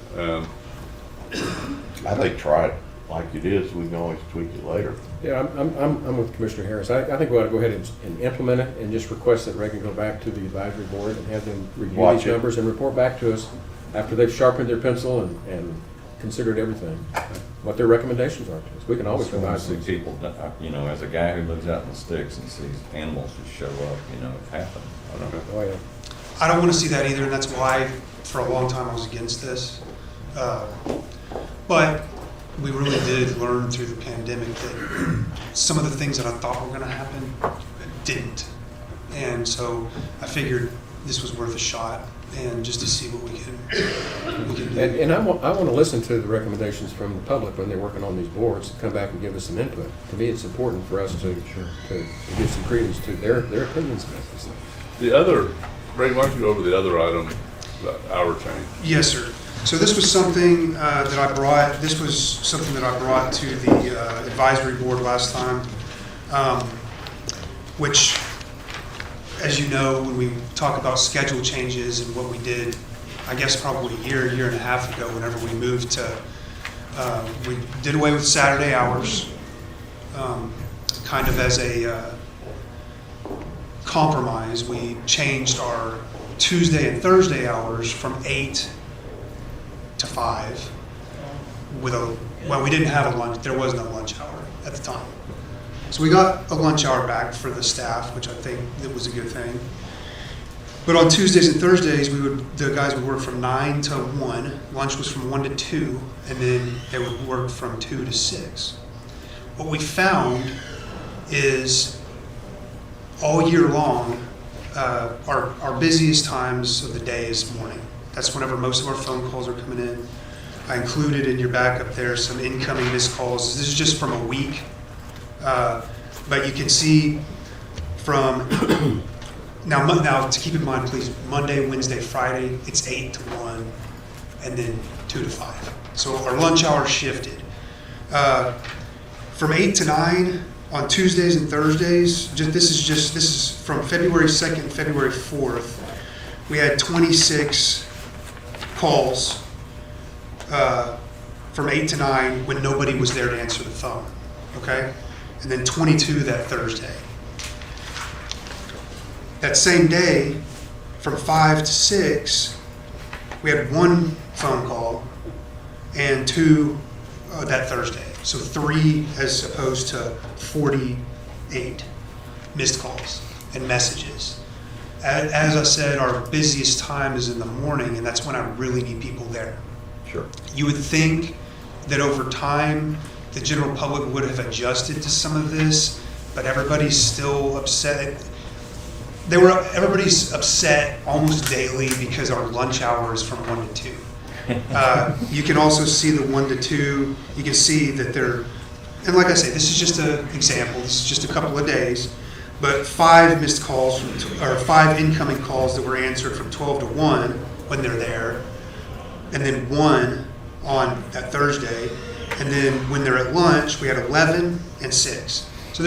I think try it like it is, we can always tweak it later. Yeah, I'm with Commissioner Harris. I think we ought to go ahead and implement it and just request that Reagan go back to the advisory board and have them review Watch these it. numbers and report back to us after they've sharpened their pencil and considered everything, what their recommendations are to us. We can always Just want to revise see these. people, as a guy who lives out in the sticks and sees animals just show up, it happens. I don't know. Oh, yeah. I don't want to see that either, and that's why for a long time I was against this. But we really did learn through the pandemic that some of the things that I thought were going to happen didn't. And so I figured this was worth a shot, and just to see what we can do. And I want to listen to the recommendations from the public when they're working on these boards, to come back and give us some input. To me, it's important for us to give some credence to their opinions about this. The other, Ray, why don't you go over the other item, the hour change? Yes, sir. So this was something that I brought to the advisory board last time, which, as you know, when we talk about schedule changes and what we did, I guess probably a year and a half ago, whenever we moved to, we did away with Saturday hours, kind of as a compromise. We changed our Tuesday and Thursday hours from 8 to 5 we didn't have a lunch, there was no lunch hour at the time. So we got a lunch hour back for the staff, which I think that was a good thing. But on Tuesdays and Thursdays, the guys would work from 9 to 1, lunch was from 1 to 2, and then they would work from 2 to 6. What we found is all year long, our busiest times of the day is morning. That's whenever most of our phone calls are coming in. I included in your backup there some incoming missed calls. This is just from a week. But you can see from, now to keep in mind, please, Monday, Wednesday, Friday, it's 8 to 1, and then 2 to 5. So our lunch hour shifted. From 8 to 9 on Tuesdays and Thursdays, this is from February 2nd, February 4th, we had 26 calls from 8 to 9 when nobody was there to answer the phone, okay? And then 22 that Thursday. That same day, from 5 to 6, we had 1 phone call and 2 that Thursday. So 3 as opposed to 48 missed calls and messages. As I said, our busiest time is in the morning, and that's when I really need people there. Sure. You would think that over time, the general public would have adjusted to some of this, but everybody's still upset. Everybody's upset almost daily because our lunch hour is from 1 to 2. You can also see the 1 to 2. You can see that they're, and like I say, this is just an example. This is just a couple of days, but 5 missed calls, or 5 incoming calls that were answered from 12 to 1 when they're there, and then 1 on that Thursday, and then when they're at lunch, we had 11 and 6. So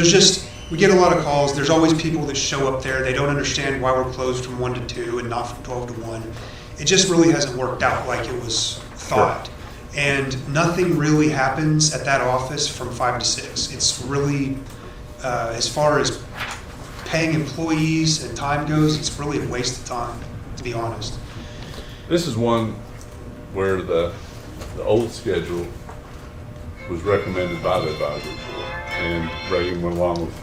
we get a lot of calls. There's always people that show up there. They don't understand why we're closed from 1 to 2 and not from 12 to 1. It just really hasn't worked out like it was thought. Sure. And nothing really happens at that office from 5 to 6. It's really, as far as paying employees and time goes, it's really a waste of time, to be honest. This is one where the old schedule was recommended by the advisory board, and Reagan went along with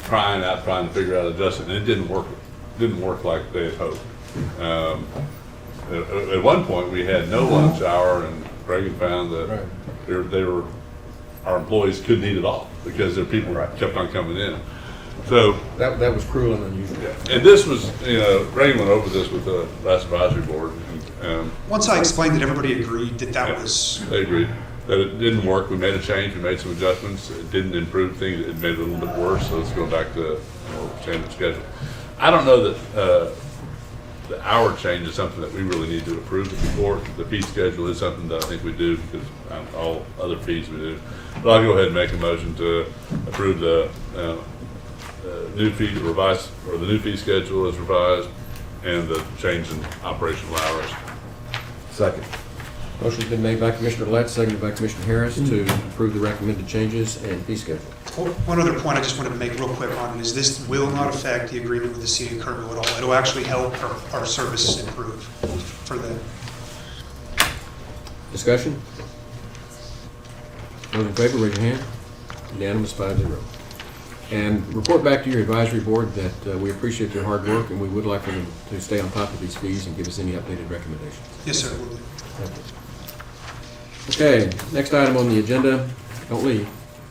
trying to figure out adjustment, and it didn't work like they had hoped. At one point, we had no lunch hour, and Reagan found that our employees couldn't eat it all because their people kept on coming in. So that was cruel and unusual. Yeah. And this was, Reagan went over this with the last advisory board. Once I explained that, everybody agreed that was. They agreed that it didn't work. We made a change. We made some adjustments. It didn't improve things. It made it a little bit worse. So let's go back to more standard schedule. I don't know that the hour change is something that we really need to approve before. The fee schedule is something that I think we do because all other fees we do. But I'll go ahead and make a motion to approve the new fee revised, or the new fee schedule is revised, and the change in operational hours. Second. Motion's been made by Commissioner Lett, seconded by Commissioner Harris to approve the recommended changes and fee schedule. One other point I just wanted to make real quick on is this will not affect the agreement with the city of Kerrville at all. It'll actually help our services improve for them. Discussion? Those in favor, raise your hand. Unanimous, 5-0. And report back to your advisory board that we appreciate their hard work, and we would like them to stay on top of these fees and give us any updated recommendations. Yes, sir. Thank you. Okay, next item on the agenda, don't leave,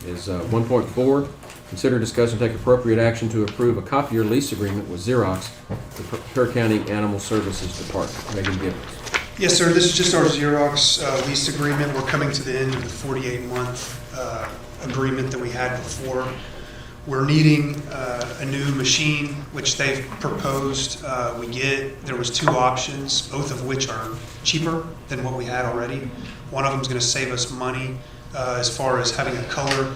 is 1.4. Consider, discuss, and take appropriate action to approve a copier lease agreement with Xerox, the Kerr County Animal Services Department. Megan Gibbons. Yes, sir. This is just our Xerox lease agreement. We're coming to the end of the 48-month agreement that we had before. We're needing a new machine, which they've proposed. There was 2 options, both of which are cheaper than what we had already. One of them is going to save us money as far as having a color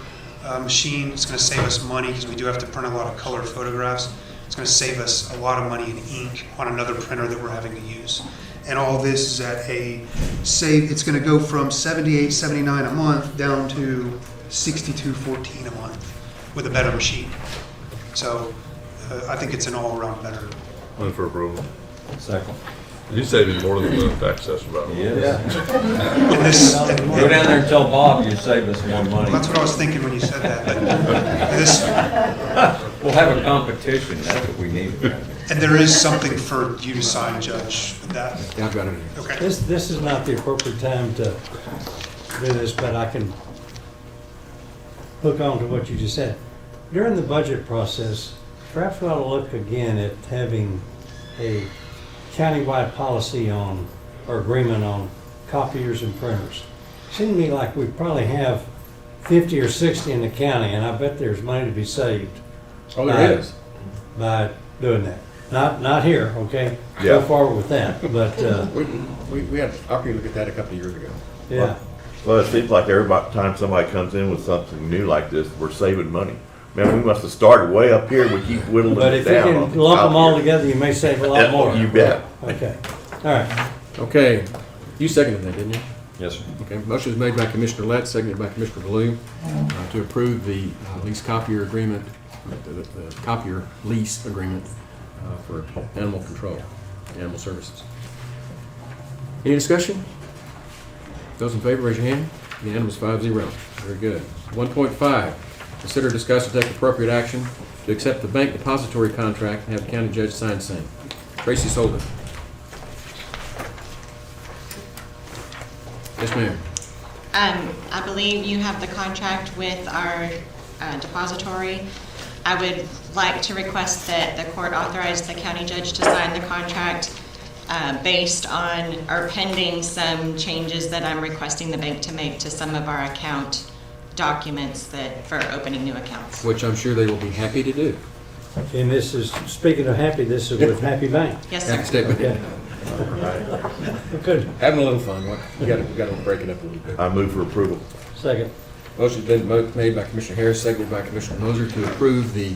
machine. It's going to save us money because we do have to print a lot of color photographs. It's going to save us a lot of money in ink on another printer that we're having to use. And all this is at it's going to go from $78.79 a month down to $62.14 a month with a better machine. So I think it's an all-around better. Move for approval. Second. You're saving more than the tax assessor about. Yes. Go down there and tell Bob you saved us more money. Well, that's what I was thinking when you said that. But We'll have a competition. That's what we need. and there is something for you to sign, Judge. That. Yeah, I've got it. Okay. This is not the appropriate time to do this, but I can hook on to what you just said. During the budget process, perhaps we ought to look again at having a countywide policy on, or agreement on, copiers and printers. Seems to me like we probably have 50 or 60 in the county, and I bet there's money to be saved. Oh, there is. By doing that. Not here, okay? Yeah. Go forward with that, but, We had an opportunity to look at that a couple of years ago. yeah. Well, it seems like every time somebody comes in with something new like this, we're saving money. Man, we must have started way up here. We keep whittling But it if you down. can lump them all together, you may save a lot more. You bet. Okay, all right. Okay, you seconded that, didn't you? Yes, sir. Okay, motion is made by Commissioner Lett, seconded by Commissioner Ballou to approve the lease copier agreement, the copier lease agreement for animal control, animal services. Any discussion? Those in favor, raise your hand. Unanimous 5-0. Very good. 1.5, consider, discuss, and take appropriate action to accept the bank depository contract and have the county judge sign same. Tracy Solder. Yes, ma'am. I believe you have the contract with our depository. I would like to request that the court authorize the county judge to sign the contract based on or pending some changes that I'm requesting the bank to make to some of our account documents that for opening new accounts. Which I'm sure they will be happy to do. And this is, speaking of happy, this is with Happy Bank. Yes, Happy sir. statement. Good. Having a little fun. We got to break it up a little bit. I move for approval. Second. Motion's been made by Commissioner Harris, seconded by Commissioner Moser to approve the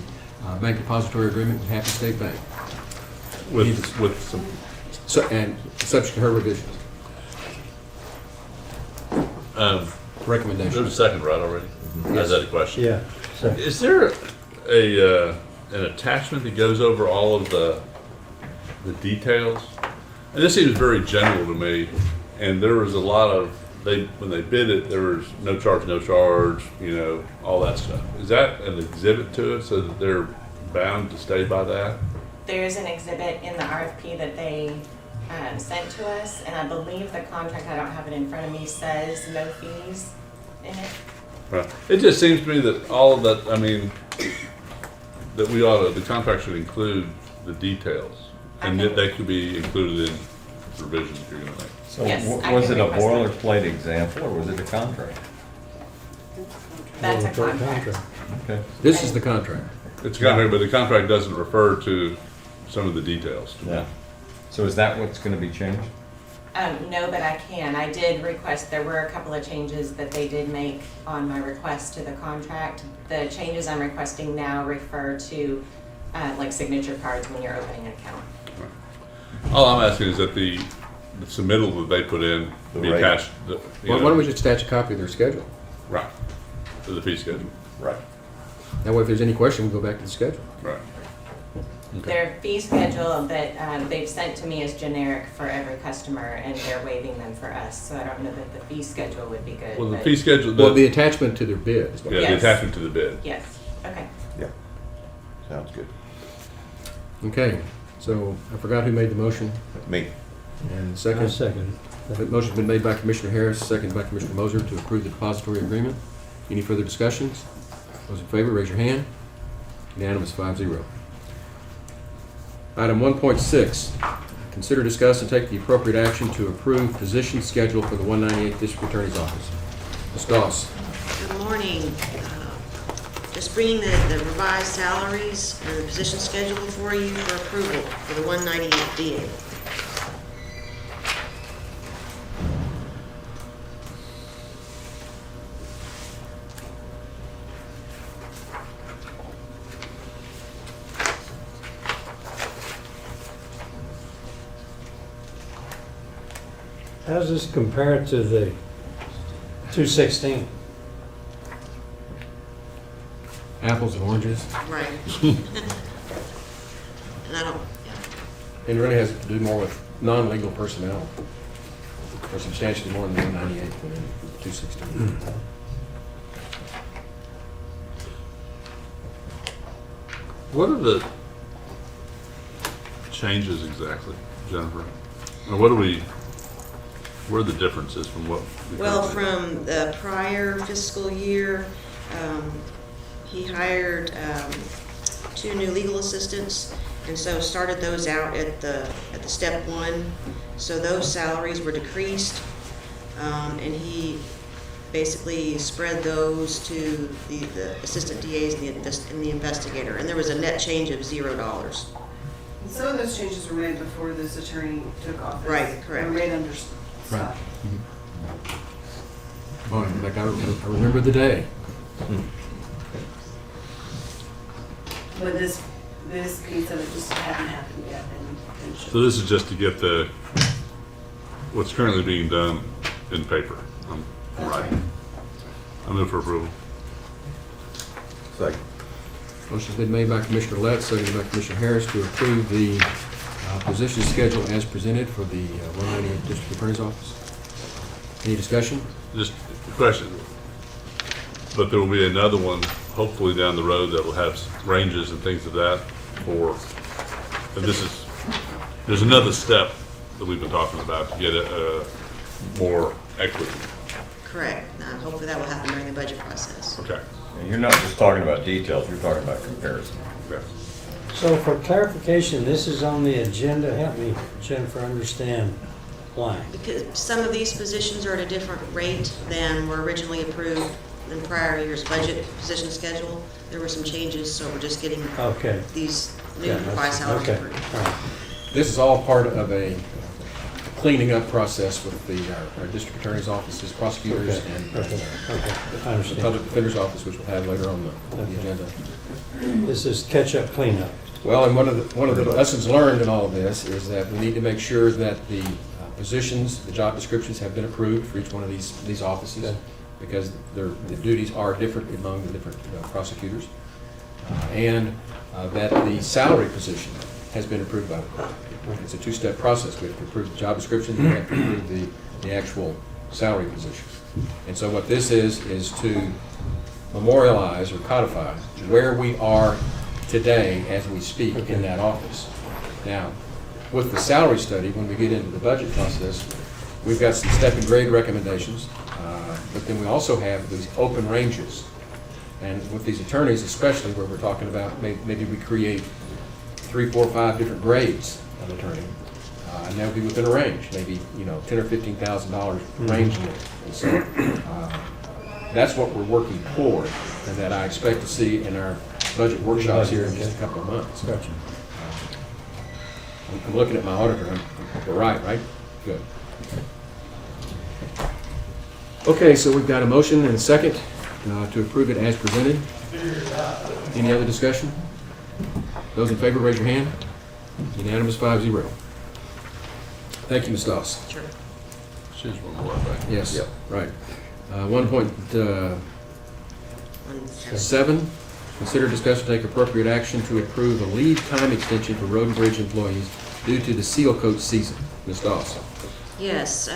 bank depository agreement with Happy State Bank. With some, And subject to her revisions. Recommendation. there's a second right already. Is that a question? Yeah. So, Is there an attachment that goes over all of the details? And this seems very general to me, and there was a lot of, when they bid it, there was no charge, all that stuff. Is that an exhibit to it so that they're bound to stay by that? There's an exhibit in the RFP that they sent to us, and I believe the contract, I don't have it in front of me, says no fees in it. Right. It just seems to me that all of that, that the contract should include the details, and that they could be included in revisions if you're going to make. So Yes, I was can it a request that. boilerplate example, or was it a contract? That's a contract. Okay. This is the contract. It's a contract, but the contract doesn't refer to some of the details. Yeah. So is that what's going to be changed? No, but I can. I did request, there were a couple of changes that they did make on my request to the contract. The changes I'm requesting now refer to like signature cards when you're opening an account. All I'm asking is that the submittal that they put in The be rate. attached. Why don't we just attach a copy of their schedule? Right, to the fee schedule. Right. That way, if there's any question, we go back to the schedule. Right. Okay. Their fee schedule that they've sent to me is generic for every customer, and they're waiving them for us. So I don't know that the fee schedule would be good. Well, the but- fee schedule, Well, the attachment to their bid is what. yeah, the Yes. attachment to the bid. Yes, okay. Yeah. Sounds good. Okay, so I forgot who made the motion. Me. And I second. second. The motion's been made by Commissioner Harris, seconded by Commissioner Moser to approve the depository agreement. Any further discussions? Those in favor, raise your hand. Unanimous, 5-0. Item 1.6, consider, discuss, and take the appropriate action to approve position schedule for the 198th District Attorney's Office. Ms. Doss. Good morning. Just bringing the revised salaries and the position schedule before you for approval for the 198th DA. How does this compare to the 216? Apples and oranges. Right. And I don't, yeah. It really has to do more with non-legal personnel, or substantially more than 198 than 216. What are the changes exactly, Jennifer? Or what are the differences from what? we Well, currently- from the prior fiscal year, he hired 2 new legal assistants, and so started those out at the step 1. So those salaries were decreased, and he basically spread those to the assistant DAs and the investigator, and there was a net change of $0. And some of those changes were made before this attorney took office. Right, correct. They were made under Right. Scott. Boy, in fact, I remember the day. But this piece of it just hadn't happened yet. And should. So this is just to get what's currently being done in paper. I'm right. I move for approval. Second. Motion's been made by Commissioner Letts, seconded by Commissioner Harris to approve the position schedule as presented for the 190 District Attorney's Office. Any discussion? Just a question. But there will be another one, hopefully down the road, that will have ranges and things of that for, and there's another step that we've been talking about to get a more equity. Correct. Hopefully that will happen during the budget process. Okay. And you're not just talking about details, you're talking about comparison. Okay. So for clarification, this is on the agenda. Help me, Jennifer, understand why. Because some of these positions are at a different rate than were originally approved in prior year's budget position schedule. There were some changes, so we're just getting Okay. these new Yeah, revised salaries okay. approved. All right. This is all part of a cleaning up process with our district attorney's offices, prosecutors, Okay. and Okay. Okay. I the understand. public defender's office, which we'll have later on the agenda. This is catch-up cleanup. Well, and one of the lessons learned in all of this is that we need to make sure that the positions, the job descriptions have been approved for each one of these offices, Okay. because the duties are different among the different prosecutors, and that the salary position has been approved by the court. It's a two-step process. We have to approve the job description, and we have to approve the actual salary position. And so what this is to memorialize or codify where we are today as we speak in that office. Now, with the salary study, when we get into the budget process, we've got some step and grade recommendations, but then we also have these open ranges. And with these attorneys, especially where we're talking about maybe we create 3, 4, 5 different grades of attorney, and they'll be within a range, maybe $10,000 or $15,000 range in it. And so that's what we're working toward, and that I expect to see in our budget workshops here in just a couple of months. Gotcha. I'm looking at my auditor. We're right? Good. Okay, so we've got a motion and a second to approve it as presented. Any other discussion? Those in favor, raise your hand. Unanimous, 5-0. Thank you, Ms. Doss. Sure. She's one more, right? Yes, right. 1.7, consider, discuss, and take appropriate action to approve a leave time extension for road and bridge employees due to the seal coat season. Ms. Doss. Yes,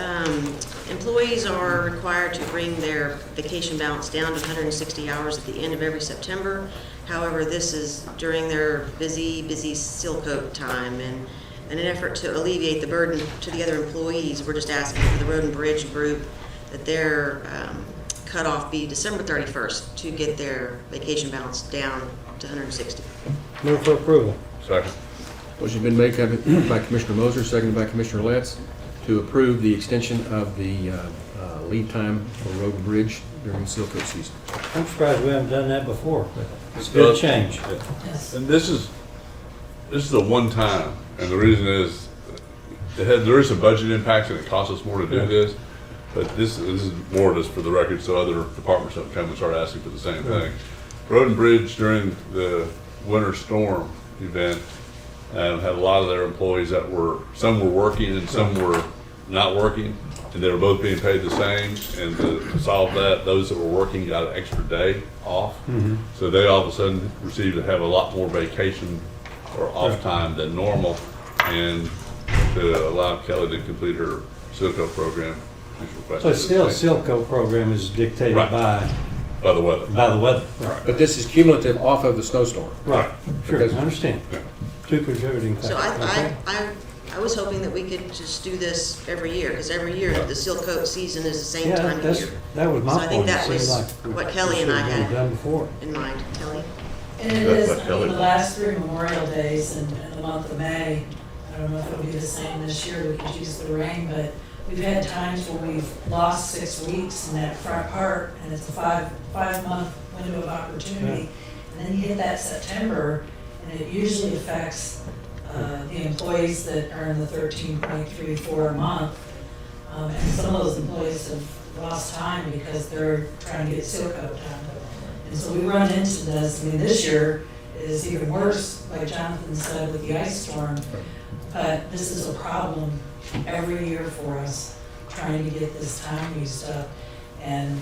employees are required to bring their vacation balance down to 160 hours at the end of every September. However, this is during their busy seal coat time, and in an effort to alleviate the burden to the other employees, we're just asking for the road and bridge group that their cutoff be December 31st to get their vacation balance down to 160. Move for approval. Second. Motion's been made by Commissioner Moser, seconded by Commissioner Letts, to approve the extension of the leave time for road and bridge during the seal coat season. I'm surprised we haven't done that before, but it's a good change. And this is a one-time, and the reason is there is a budget impact and it costs us more to do this, but this is more just for the record so other departments don't come and start asking for the same thing. Road and Bridge during the winter storm event had a lot of their employees that some were working and some were not working, and they were both being paid the same, and to solve that, those that were working got an extra day off. So they all of a sudden received to have a lot more vacation or off time than normal, and to allow Kelly to complete her SILCO program. So still, the SILCO program is dictated Right. by the weather. Right. But this is cumulative off of the snowstorm. Right, sure, I Because- understand. Two contributing So factors. Okay. I was hoping that we could just do this every year, because every year the seal coat season is the same Yeah, time of that's, year. that was my So I point. think It that seemed was like what we Kelly and I should have had done before. in mind. Kelly? And it is, I mean, the last 3 Memorial Days in the month of May, I don't know if it'll be the same this year, we could use the rain, but we've had times where we've lost 6 weeks in that front part, and it's a five-month window of opportunity. And then you hit that September, and it usually affects the employees that earn the 13.34 a month. And some of those employees have lost time because they're trying to get seal coat done. And so we run into this. I mean, this year is even worse, like Jonathan said, with the ice storm. But this is a problem every year for us, trying to get this time used up. And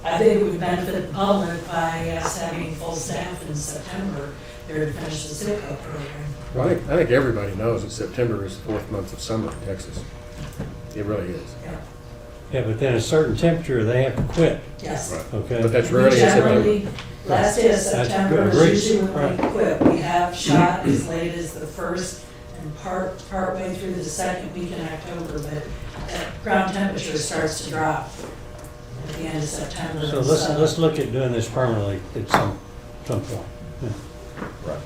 I think it would benefit the public by us having full staff in September there to finish the SIPCO program. Well, I think everybody knows that September is the fourth month of summer in Texas. It really is. Yeah. Yeah, but then a certain temperature, they have to quit, Yes. okay? But that's We rarely in generally, September. last day of That's September good. is Agreed. usually when we Right. quit. We have shot as late as the first and partway through the second week in October, but that ground temperature starts to drop at the end of September. So let's look at doing this permanently at some point. Yeah. Right.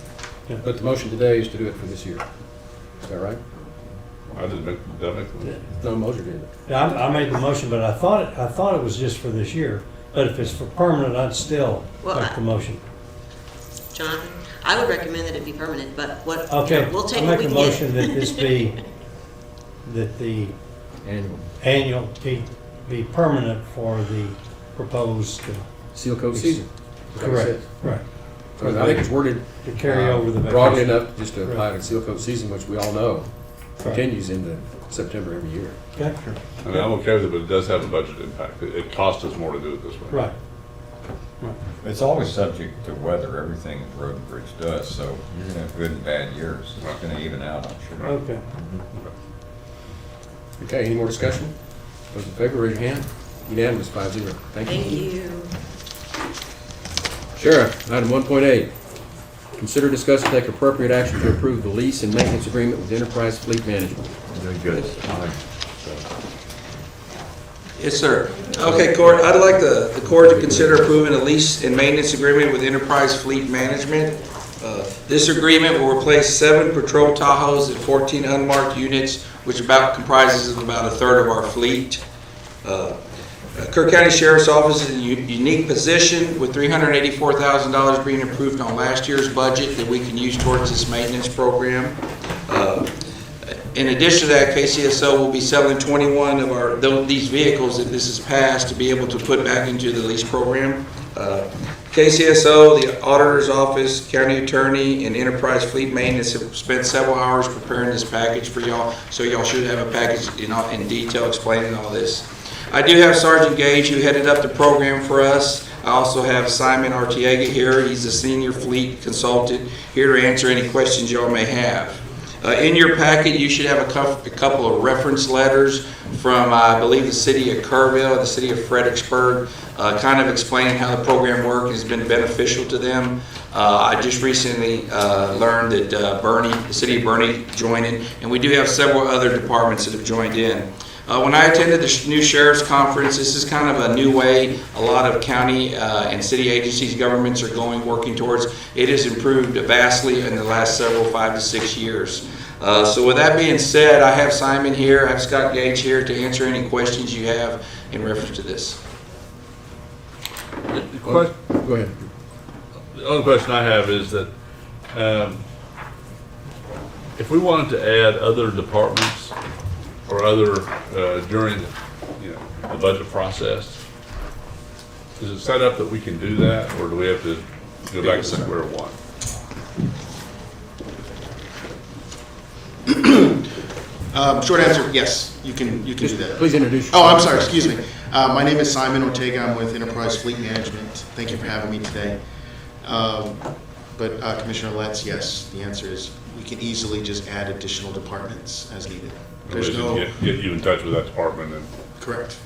Yeah. But the motion today is to do it for this year. Is that right? I did that make the motion? No, Moser did. Yeah, I made the motion, but I thought it was just for this year. But if it's for permanent, I'd still Well, make the motion. John, I would recommend that it be permanent, but what, Okay, we'll take I what we make a can motion that get. this be, that the Annual. annual be permanent for the proposed, Seal coat season. Is that what it correct, says? right. Because I think it's worded To carry over the broadly vacation. enough just to apply to seal coat season, which we all know continues into September every year. Okay, I mean, I'm okay with it, but it does have a budget impact. It costs us more to do it this way. right. It's always subject to weather, everything Road and Bridge does, so you're gonna have good and bad years. It's gonna even out, I'm sure. Okay. Okay, any more discussion? Those in favor, raise your hand. Unanimous, 5-0. Thank you. Thank you. Sheriff, item 1.8. Consider, discuss, and take appropriate action to approve the lease and maintenance agreement with Enterprise Fleet Management. Very good. Yes, sir. Okay, Court, I'd like the court to consider approving a lease and maintenance agreement with Enterprise Fleet Management. This agreement will replace 7 patrol Tahoes and 14 unmarked units, which comprises of about a third of our fleet. Kirk County Sheriff's Office is in a unique position with $384,000 being approved on last year's budget that we can use towards this maintenance program. In addition to that, KCSO will be selling 21 of these vehicles if this is passed to be able to put back into the lease program. KCSO, the Auditor's Office, County Attorney, and Enterprise Fleet Maintenance have spent several hours preparing this package for y'all, so y'all should have a package in detail explaining all this. I do have Sergeant Gage, who headed up the program for us. I also have Simon Artiega here. He's a senior fleet consultant here to answer any questions y'all may have. In your packet, you should have a couple of reference letters from, I believe, the city of Kerrville, the city of Fredericksburg, kind of explaining how the program works and has been beneficial to them. I just recently learned that the city of Bernie joined in, and we do have several other departments that have joined in. When I attended the new sheriff's conference, this is kind of a new way a lot of county and city agencies, governments are working towards. It has improved vastly in the last 5 to 6 years. So with that being said, I have Simon here, I have Scott Gage here to answer any questions you have in reference to this. Go ahead. The only question I have is that if we wanted to add other departments or other during the budget process, is it set up that we can do that, or do we have to go back to square one? Short answer, yes, you can do that. Please introduce yourself. Oh, I'm sorry, excuse me. My name is Simon Ortega. I'm with Enterprise Fleet Management. Thank you for having me today. But Commissioner Letts, yes, the answer is we can easily just add additional departments as needed. There's no Get you in touch with that department and. correct.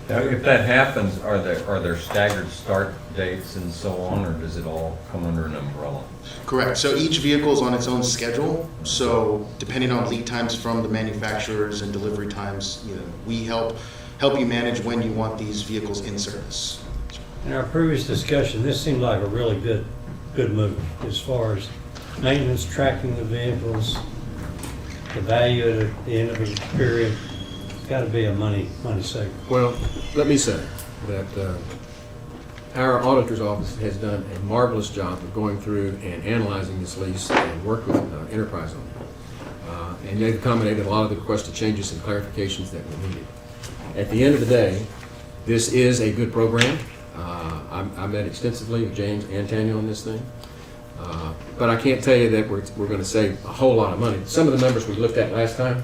Now, if that happens, are there staggered start dates and so on, or does it all come under an umbrella? Correct. So each vehicle is on its own schedule. So depending on lead times from the manufacturers and delivery times, we help you manage when you want these vehicles in service. In our previous discussion, this seemed like a really good move as far as maintenance, tracking the vehicles, the value at the end of the period. It's got to be a money saver. Well, let me say that our auditor's office has done a marvelous job of going through and analyzing this lease and worked with Enterprise on it. And they've accommodated a lot of the requested changes and clarifications that we needed. At the end of the day, this is a good program. I met extensively with James and Tanya on this thing. But I can't tell you that we're going to save a whole lot of money. Some of the numbers we looked at last time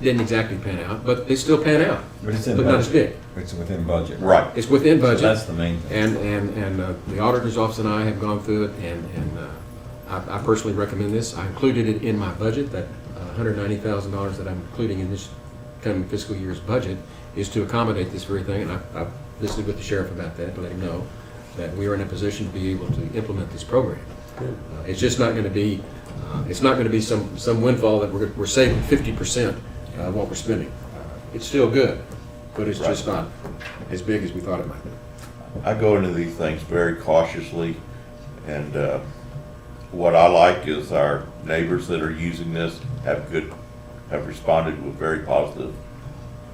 Didn't exactly pan out, but they still pan out. But it's in But not as big. budget. It's within budget. Right. It's within budget. So that's the main thing. And the auditor's office and I have gone through it, and I personally recommend this. I included it in my budget, that $190,000 that I'm including in this coming fiscal year's budget is to accommodate this very thing, and I've visited with the sheriff about that to let him know that we are in a position to be able to implement this program. It's just not going to be, it's not going to be some windfall that we're saving 50% of what we're spending. It's still good, but it's just not as big as we thought it might be. I go into these things very cautiously, and what I like is our neighbors that are using this have responded with very positive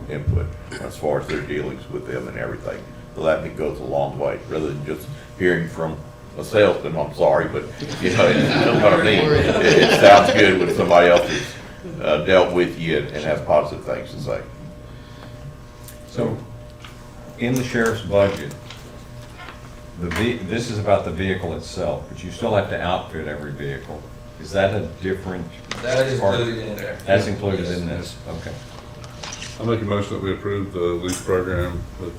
input as far as their dealings with them and everything. So that goes a long way, rather than just hearing from a salesman. I'm sorry, but you know what I mean. It sounds good when somebody else has dealt with you and has positive things to say. So, in the sheriff's budget, this is about the vehicle itself, but you still have to outfit every vehicle. Is that a different? That is included in there. That's included in this, okay. I'll make a motion that we approve the lease program with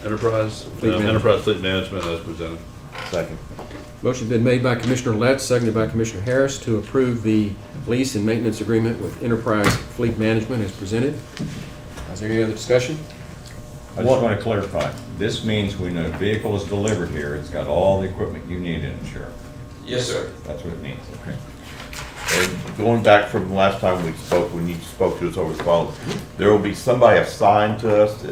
Enterprise Fleet Management as presented. Second. Motion's been made by Commissioner Letts, seconded by Commissioner Harris to approve the lease and maintenance agreement with Enterprise Fleet Management as presented. Is there any other discussion? I just want to clarify, this means when a vehicle is delivered here, it's got all the equipment you need in it, Sheriff. Yes, sir. That's what it means, okay. And going back from the last time we spoke, when you spoke to us over the phone, there will be somebody assigned to us.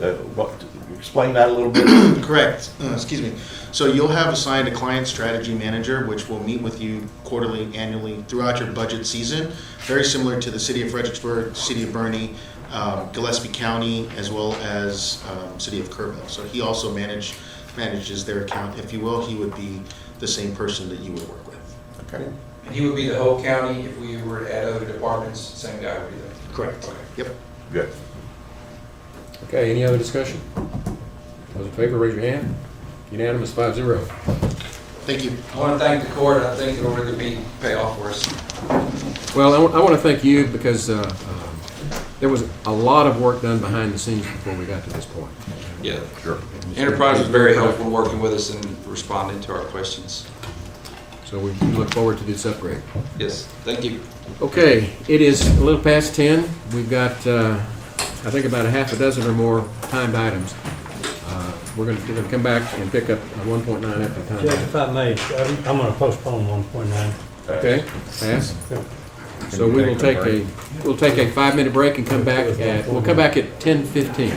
Explain that a little bit. Correct. Excuse me. So you'll have assigned a client strategy manager, which will meet with you quarterly, annually throughout your budget season. Very similar to the City of Fredericksburg, City of Bernie, Gillespie County, as well as City of Kerrville. So he also manages their account, if you will. He would be the same person that you would work with. Okay. And he would be the whole county. If we were to add other departments, same guy would be there. Correct. Okay. Yep. Good. Okay, any other discussion? Those in favor, raise your hand. Unanimous, 5-0. Thank you. I want to thank the court. I think it'll really be payoff for us. Well, I want to thank you because there was a lot of work done behind the scenes before we got to this point. Yeah, sure. Enterprise was very helpful working with us and responding to our questions. So we look forward to this upgrade. Yes, thank you. Okay, it is a little past 10. We've got, I think, about a half a dozen or more timed items. We're going to come back and pick up 1.9 after time. Judge, if I may, I'm going to postpone 1.9. Okay, pass. So we will take a 5-minute break and come back we'll come back at 10:15.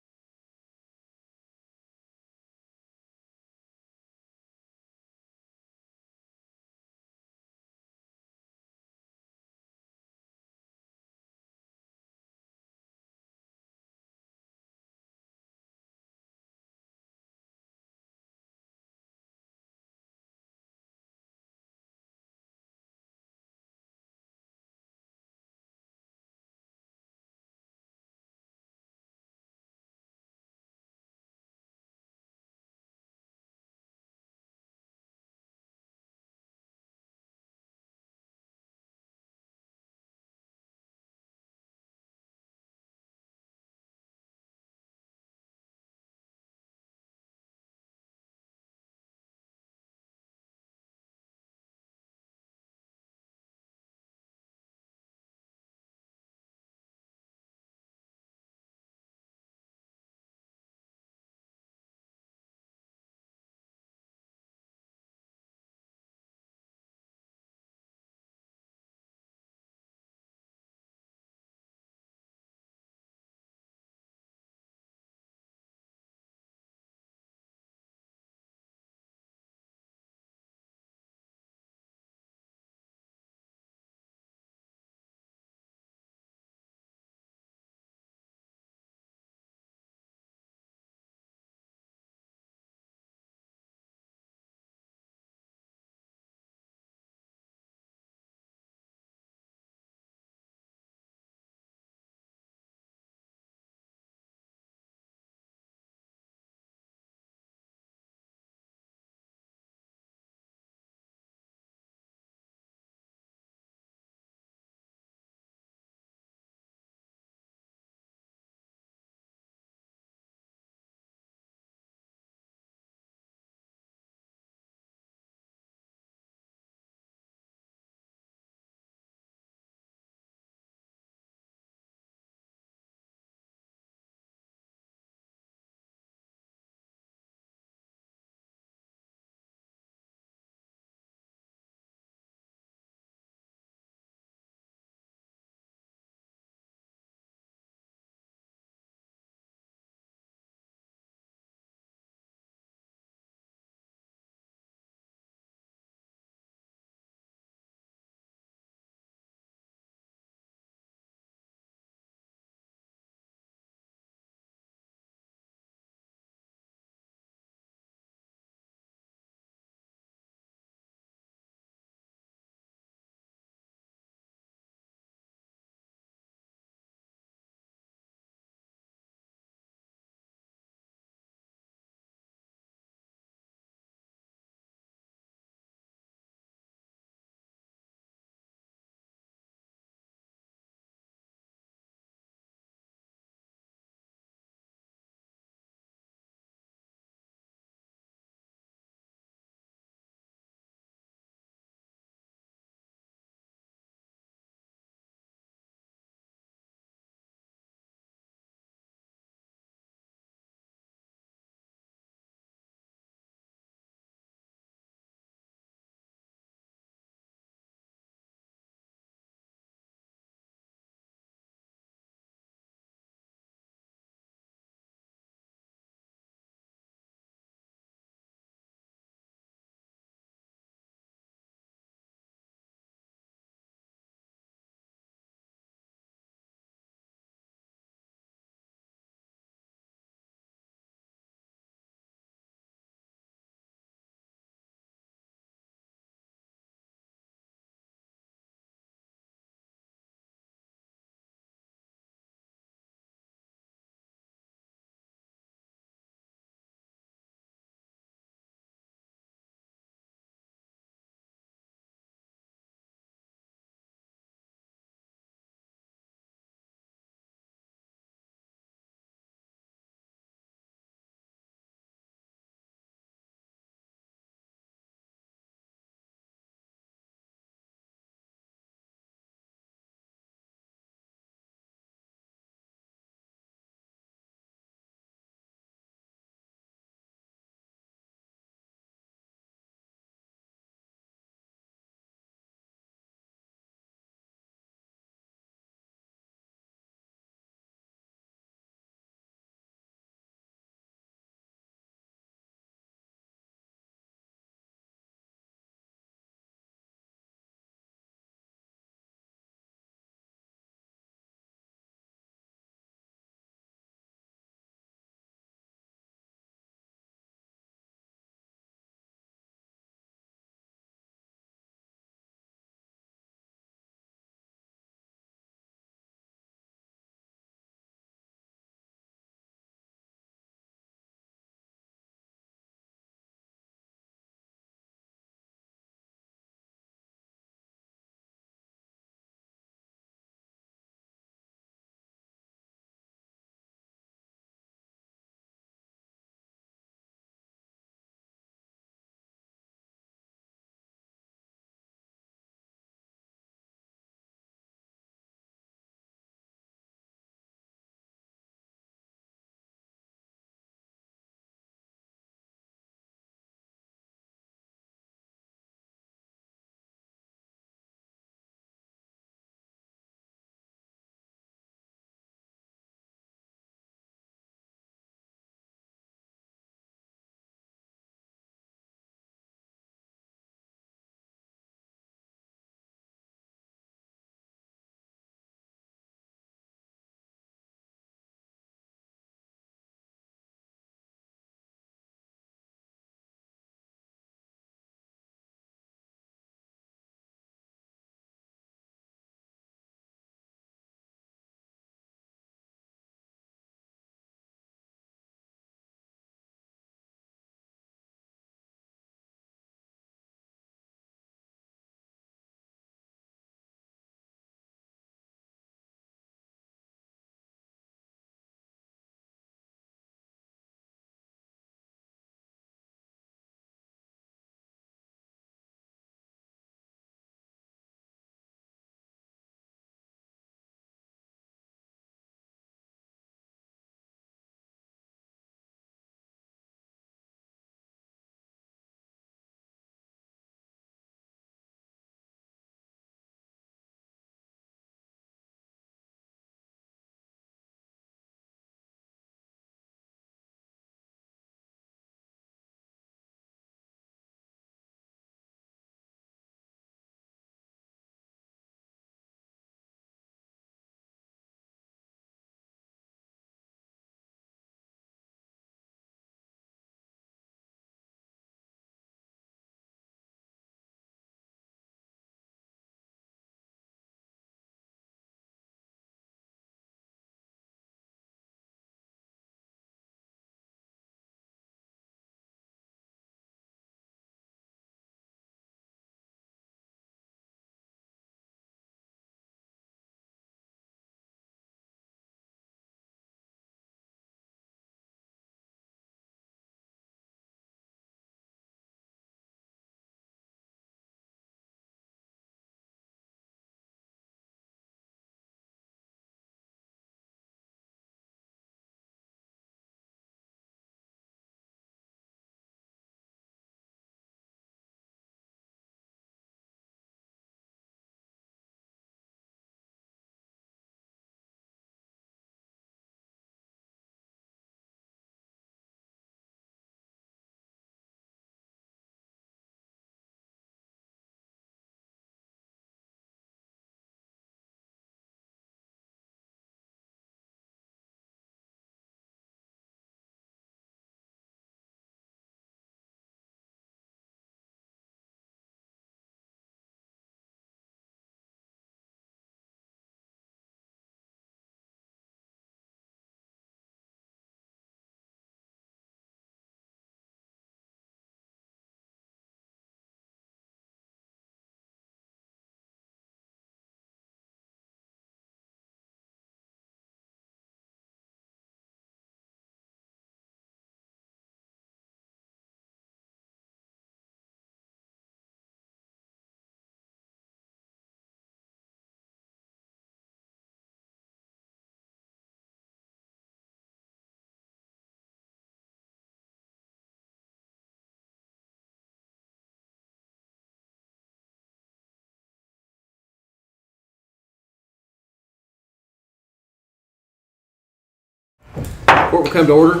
Court will come to order.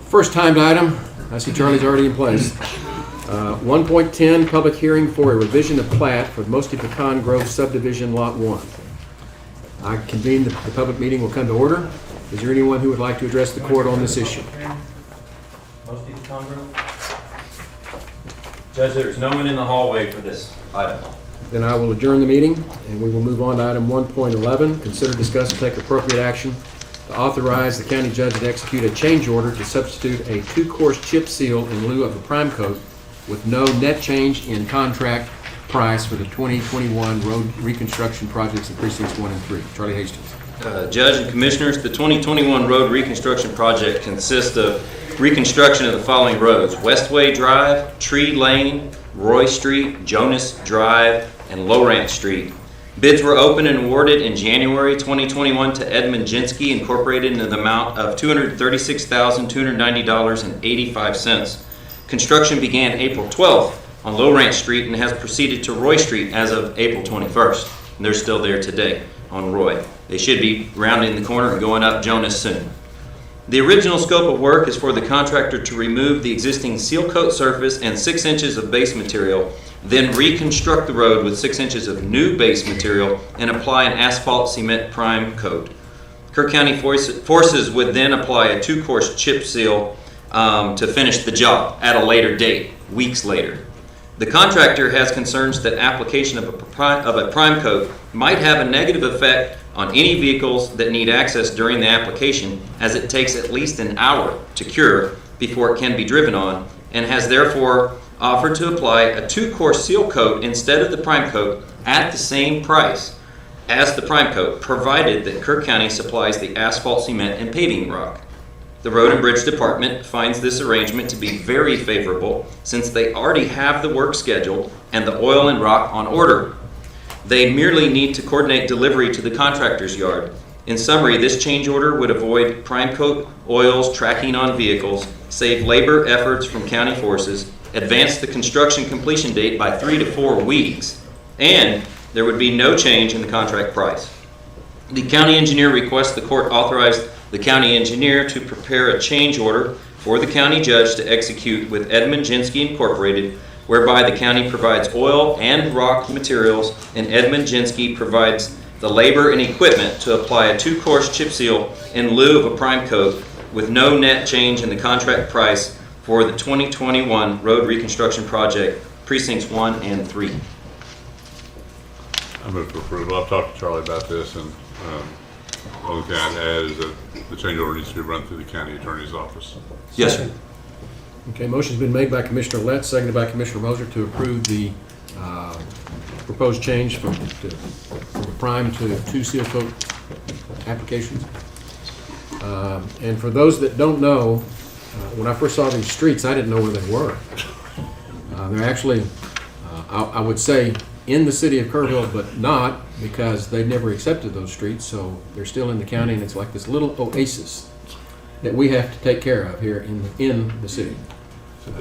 First timed item, I see Charlie's already in place. 1.10, public hearing for a revision of plat for Mosty Pecan Grove subdivision lot 1. I convene the public meeting will come to order. Is there anyone who would like to address the court on this issue? Mosty Pecan Grove? Judge, there's no one in the hallway for this item. Then I will adjourn the meeting, and we will move on to item 1.11, consider, discuss, and take appropriate action to authorize the county judge to execute a change order to substitute a 2-course chip seal in lieu of a prime coat with no net change in contract price for the 2021 road reconstruction projects in precincts 1 and 3. Charlie Hastings. Judge and Commissioners, the 2021 road reconstruction project consists of reconstruction of the following roads: Westway Drive, Tree Lane, Roy Street, Jonas Drive, and Lowrance Street. Bids were opened and awarded in January 2021 to Edmund Jinsky Incorporated in the amount of $236,290.85. Construction began April 12th on Lowrance Street and has proceeded to Roy Street as of April 21st. And they're still there today on Roy. They should be rounding the corner and going up Jonas soon. The original scope of work is for the contractor to remove the existing seal coat surface and 6 inches of base material, then reconstruct the road with 6 inches of new base material and apply an asphalt cement prime coat. Kerr County Forces would then apply a 2-course chip seal to finish the job at a later date, weeks later. The contractor has concerns that application of a prime coat might have a negative effect on any vehicles that need access during the application, as it takes at least an hour to cure before it can be driven on, and has therefore offered to apply a 2-course seal coat instead of the prime coat at the same price as the prime coat, provided that Kerr County supplies the asphalt, cement, and paving rock. The Road and Bridge Department finds this arrangement to be very favorable since they already have the work scheduled and the oil and rock on order. They merely need to coordinate delivery to the contractor's yard. In summary, this change order would avoid prime coat oils tracking on vehicles, save labor efforts from county forces, advance the construction completion date by 3 to 4 weeks, and there would be no change in the contract price. The county engineer requests the court authorize the county engineer to prepare a change order for the county judge to execute with Edmund Jinsky Incorporated, whereby the county provides oil and rock materials and Edmund Jinsky provides the labor and equipment to apply a 2-course chip seal in lieu of a prime coat with no net change in the contract price for the 2021 road reconstruction project, precincts 1 and 3. I move for approval. I've talked to Charlie about this, and the only thing I'd add is that the change order needs to be run through the county attorney's office. Yes, sir. Okay, motion's been made by Commissioner Letts, seconded by Commissioner Moser to approve the proposed change from prime to 2 seal coat applications. And for those that don't know, when I first saw these streets, I didn't know where they were. They're actually, I would say, in the city of Kerrville, but not, because they've never accepted those streets, so they're still in the county, and it's like this little oasis that we have to take care of here in the city.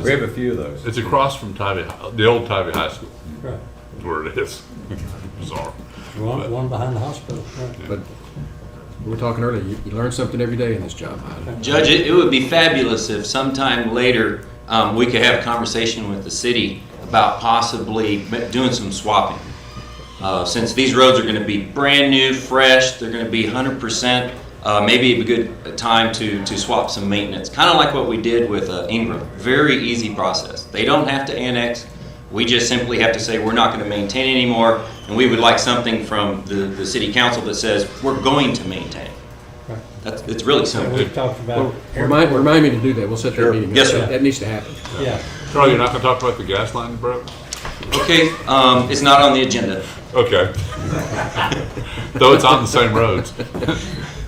We have a few of those. It's across from the old Tybee High School. Right. That's where it is. Bizarre. One behind the hospital. Right. But we were talking earlier, you learn something every day in this job. Judge, it would be fabulous if sometime later we could have a conversation with the city about possibly doing some swapping. Since these roads are going to be brand new, fresh, they're going to be 100%, maybe it'd be a good time to swap some maintenance. Kind of like what we did with Ingram. Very easy process. They don't have to annex. We just simply have to say we're not going to maintain anymore, and we would like something from the city council that says we're going to maintain. It's really simple. We've talked about. Well, remind me to do that. We'll set that meeting up. Yes, sir. That needs to happen. Yeah. Charlie, you're not going to talk about the gas line, bro? Okay, it's not on the agenda. Okay. Though it's on the same roads.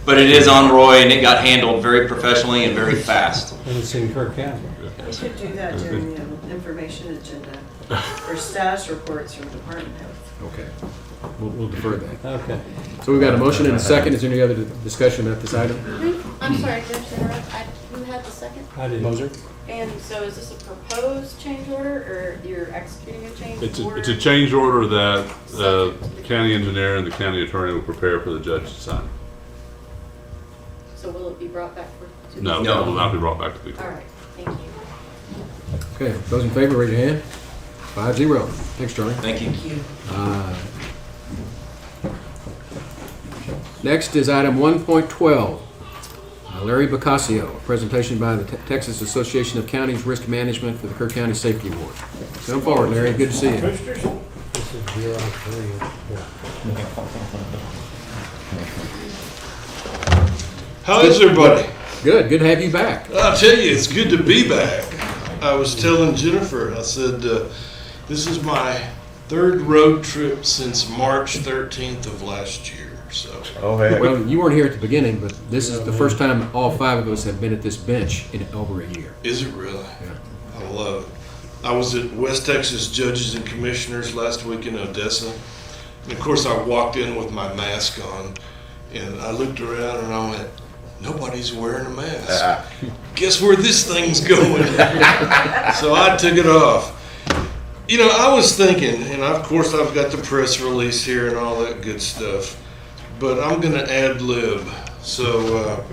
But it is on Roy, and it got handled very professionally and very fast. And it's in Kerr County. We should do that during the information agenda or status reports from department heads. Okay. We'll defer that. Okay. So we've got a motion and a second. Is there any other discussion about this item? I'm sorry, Judge, to interrupt. Who had the second? I did. Moser? And so is this a proposed change order, or you're executing a change order? It's a change order that the county engineer and the county attorney will prepare for the judge to sign. So will it be brought back for? No, No. it will not be brought back to the All court. right, thank you. Okay, those in favor, raise your hand. 5-0. Thanks, Charlie. Thank you. Next is item 1.12. Larry Bocasio, a presentation by the Texas Association of Counties Risk Management for the Kerr County Safety Award. Come forward, Larry. Good to see you. This is 0.3. How is everybody? Good. Good to have you back. I'll tell you, it's good to be back. I was telling Jennifer, I said, this is my third road trip since March 13th of last year. So. Oh, heck. Well, you weren't here at the beginning, but this is the first time all 5 of us have been at this bench in over a year. Is it really? Yeah. I love it. I was at West Texas Judges and Commissioners last week in Odessa. And of course, I walked in with my mask on, and I looked around and I went, nobody's wearing a mask. Guess where this thing's going? So I took it off. You know, I was thinking, and of course I've got the press release here and all that good stuff, but I'm going to ad lib. So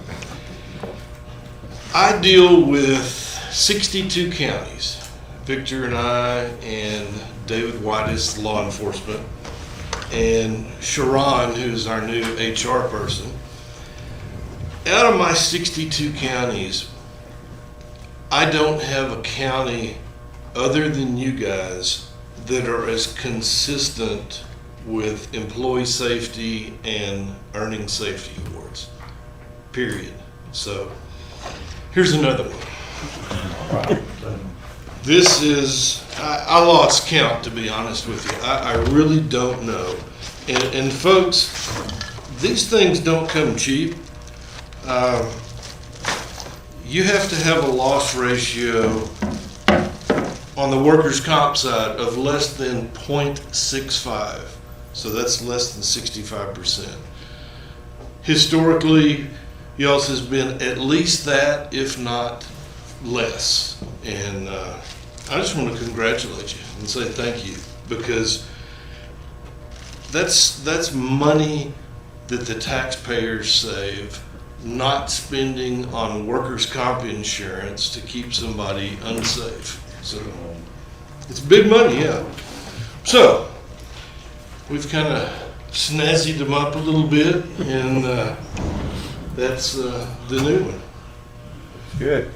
I deal with 62 counties. Victor and I and David Whitus, law enforcement, and Sharon, who's our new HR person. Out of my 62 counties, I don't have a county other than you guys that are as consistent with employee safety and earning safety awards, period. So here's another one. This is, I lost count, to be honest with you. I really don't know. And folks, these things don't come cheap. You have to have a loss ratio on the workers' comp side of less than 0.65. So that's less than 65%. Historically, y'all's has been at least that, if not less. And I just want to congratulate you and say thank you, because that's money that the taxpayers save not spending on workers' comp insurance to keep somebody unsafe. So it's big money, yeah. So we've kind of snazzied them up a little bit, and that's the new one. Good.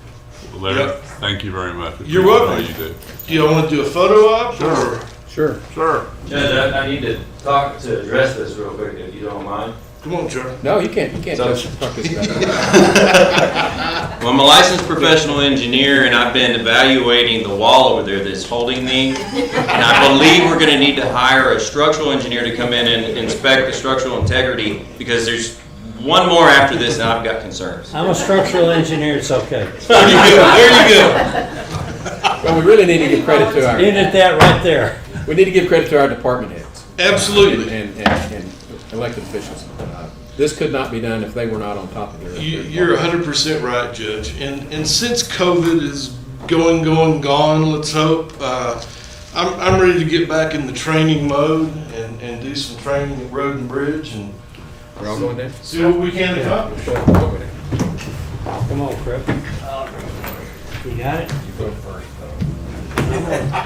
Well, Larry, Yep. thank you very much. You're Appreciate welcome. all you do. Do you want to do a photo op? Sure. Sure. Sure. Judge, I need to talk to address this real quick, if you don't mind. Come on, Charlie. No, you can't. You can't So- talk this about. Well, I'm a licensed professional engineer, and I've been evaluating the wall over there that's holding me. And I believe we're going to need to hire a structural engineer to come in and inspect the structural integrity, because there's one more after this, and I've got concerns. I'm a structural engineer, it's okay. There you go. There you go. Well, we really need to give credit to our. End at that right there. We need to give credit to our department heads. Absolutely. And elected officials. This could not be done if they were not on top of their. You're 100% right, Judge. And since COVID is gone, let's hope, I'm ready to get back in the training mode and do some training at Road and Bridge and We're all going there? see what we can accomplish. Come on, Crip. You got it? You go first,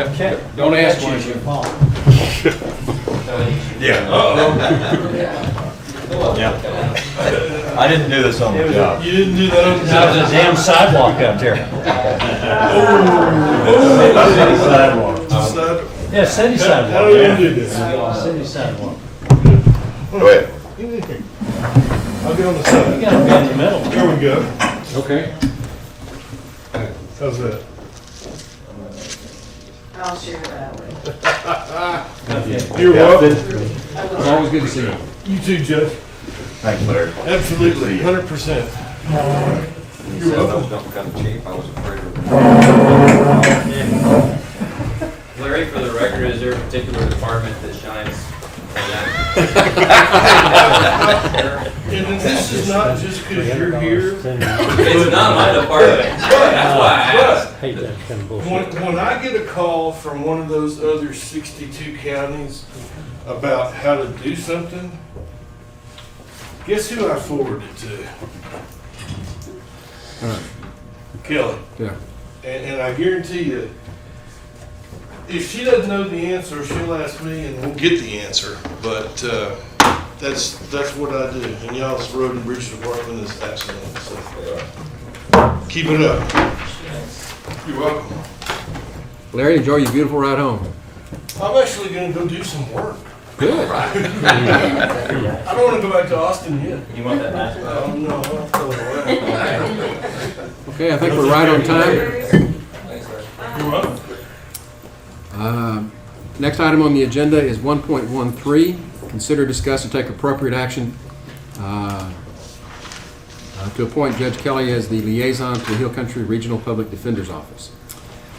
Okay. Don't ask one. Yeah. Yeah. I didn't do this on the job. You didn't do that on the That was a job. damn sidewalk up there. Sidewalk. Yeah, city How sidewalk. do you Yeah. do this? City sidewalk. Go ahead. I'll get on the You side. gotta be in the middle. There we go. Okay. How's that? I'll share that with You're welcome. It's always good to see you. You too, Judge. Thanks, Larry. Absolutely, 100%. You're welcome. Don't come cheap, I was afraid of Larry, for the record, is there a particular department that shines? And this is not just because you're here. It's not my department, that's why I asked. Hate that kind of bullshit. When I get a call from one of those other 62 counties about how to do something, guess who I forward it to? Kelly. Yeah. And I guarantee you, if she doesn't know the answer, she'll ask me and we'll get the answer. But that's what I do. And y'all's road and bridge department is excellent. So keep it up. You're welcome. Larry, enjoy your beautiful ride home. I'm actually going to go do some work. Good. I don't want to go back to Austin yet. You want that match? Oh, no, I'll throw it away. Okay, I think we're right on time. You're welcome. Next item on the agenda is 1.13. Consider, discuss, and take appropriate action to appoint Judge Kelly as the liaison to the Hill Country Regional Public Defender's Office.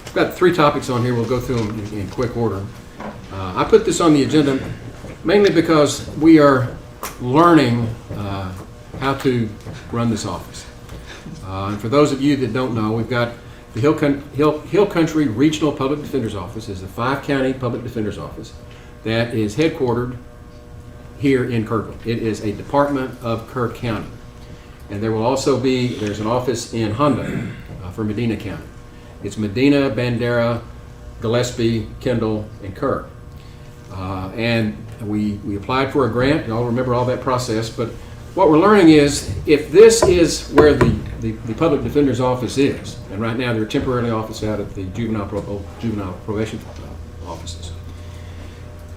We've got 3 topics on here. We'll go through them in quick order. I put this on the agenda mainly because we are learning how to run this office. And for those of you that don't know, we've got the Hill Country Regional Public Defender's Office is a 5-county public defender's office that is headquartered here in Kirkland. It is a department of Kerr County. And there will also be, there's an office in Hondo for Medina County. It's Medina, Bandera, Gillespie, Kendall, and Kerr. And we applied for a grant. Y'all remember all that process. But what we're learning is if this is where the public defender's office is, and right now they're temporarily office out at the juvenile probation offices,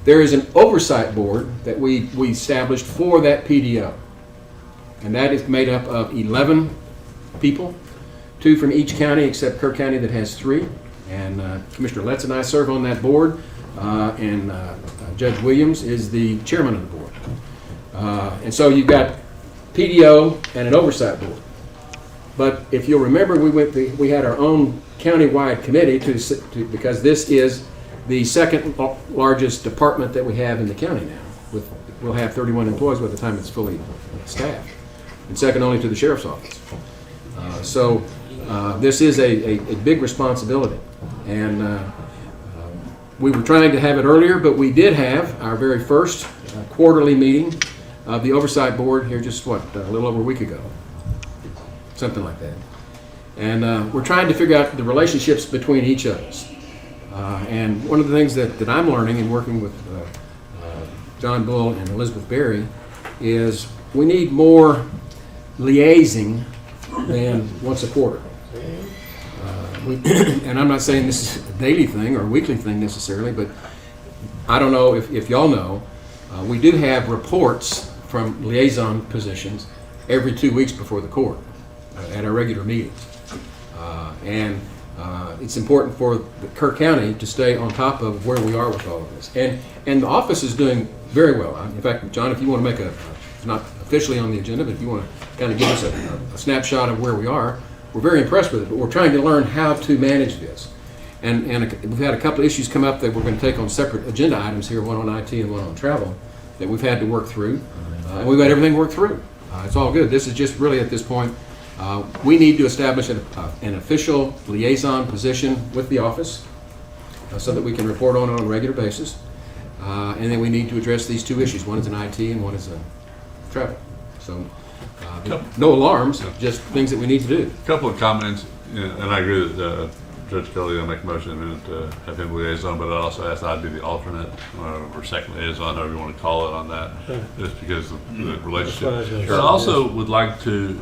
there is an oversight board that we established for that PDO. And that is made up of 11 people, 2 from each county except Kerr County that has 3. And Commissioner Letts and I serve on that board, and Judge Williams is the chairman of the board. And so you've got PDO and an oversight board. But if you'll remember, we had our own county-wide committee because this is the second largest department that we have in the county now. We'll have 31 employees by the time it's fully staffed, and second only to the sheriff's office. So this is a big responsibility. And we were trying to have it earlier, but we did have our very first quarterly meeting of the oversight board here just, a little over a week ago. Something like that. And we're trying to figure out the relationships between each of us. And one of the things that I'm learning in working with John Bull and Elizabeth Berry is we need more liaising than once a quarter. And I'm not saying this is a daily thing or a weekly thing necessarily, but I don't know if y'all know, we do have reports from liaison positions every 2 weeks before the court at our regular meetings. And it's important for the Kerr County to stay on top of where we are with all of this. And the office is doing very well. In fact, John, if you want to make it's not officially on the agenda, but if you want to kind of give us a snapshot of where we are, we're very impressed with it, but we're trying to learn how to manage this. And we've had a couple of issues come up that we're going to take on separate agenda items here, one on IT and one on travel, that we've had to work through. And we've got everything worked through. It's all good. This is just really at this point, we need to establish an official liaison position with the office so that we can report on it on a regular basis. And then we need to address these 2 issues. One is an IT and one is a travel. So no alarms, just things that we need to do. A couple of comments, and I agree that Judge Kelly, I'll make a motion in a minute to have him liaison, but I also asked I'd be the alternate or second liaison, however you want to call it on that, just because of the relationship. But I also would like to,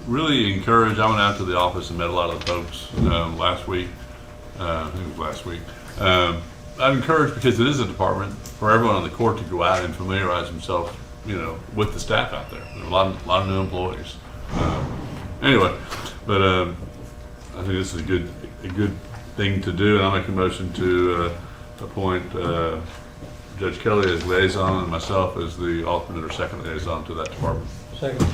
really encourage, I went out to the office and met a lot of the folks last week. I think it was last week. I'd encourage, because it is a department, for everyone on the court to go out and familiarize themselves, with the staff out there. There are a lot of new employees. Anyway, but I think this is a good thing to do, and I'll make a motion to appoint Judge Kelly as liaison and myself as the alternate or second liaison to that department. Second.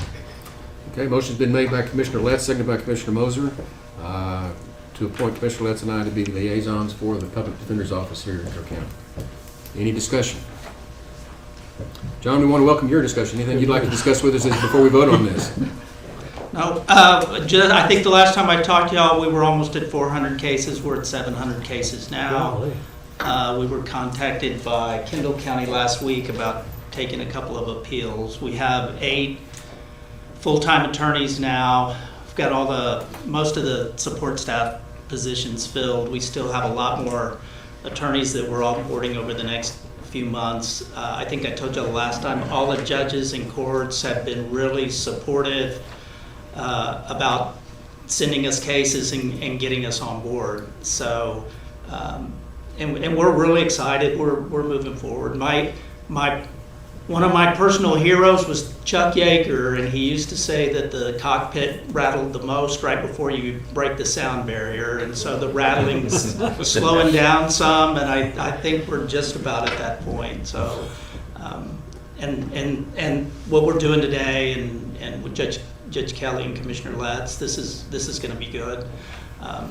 Okay, motion's been made by Commissioner Letts, seconded by Commissioner Moser, to appoint Commissioner Letts and I to be liaisons for the Public Defender's Office here in Kerr County. Any discussion? John, we want to welcome your discussion. Anything you'd like to discuss with us before we vote on this? No, I think the last time I talked to y'all, we were almost at 400 cases. We're at 700 cases now. We were contacted by Kendall County last week about taking a couple of appeals. We have 8 full-time attorneys now, got most of the support staff positions filled. We still have a lot more attorneys that we're onboarding over the next few months. I think I told you the last time, all the judges and courts have been really supportive about sending us cases and getting us on board. So, and we're really excited. We're moving forward. One of my personal heroes was Chuck Yeager, and he used to say that the cockpit rattled the most right before you break the sound barrier, and so the rattling's slowing down some, and I think we're just about at that point. So, and what we're doing today, and with Judge Kelly and Commissioner Letts, this is going to be good.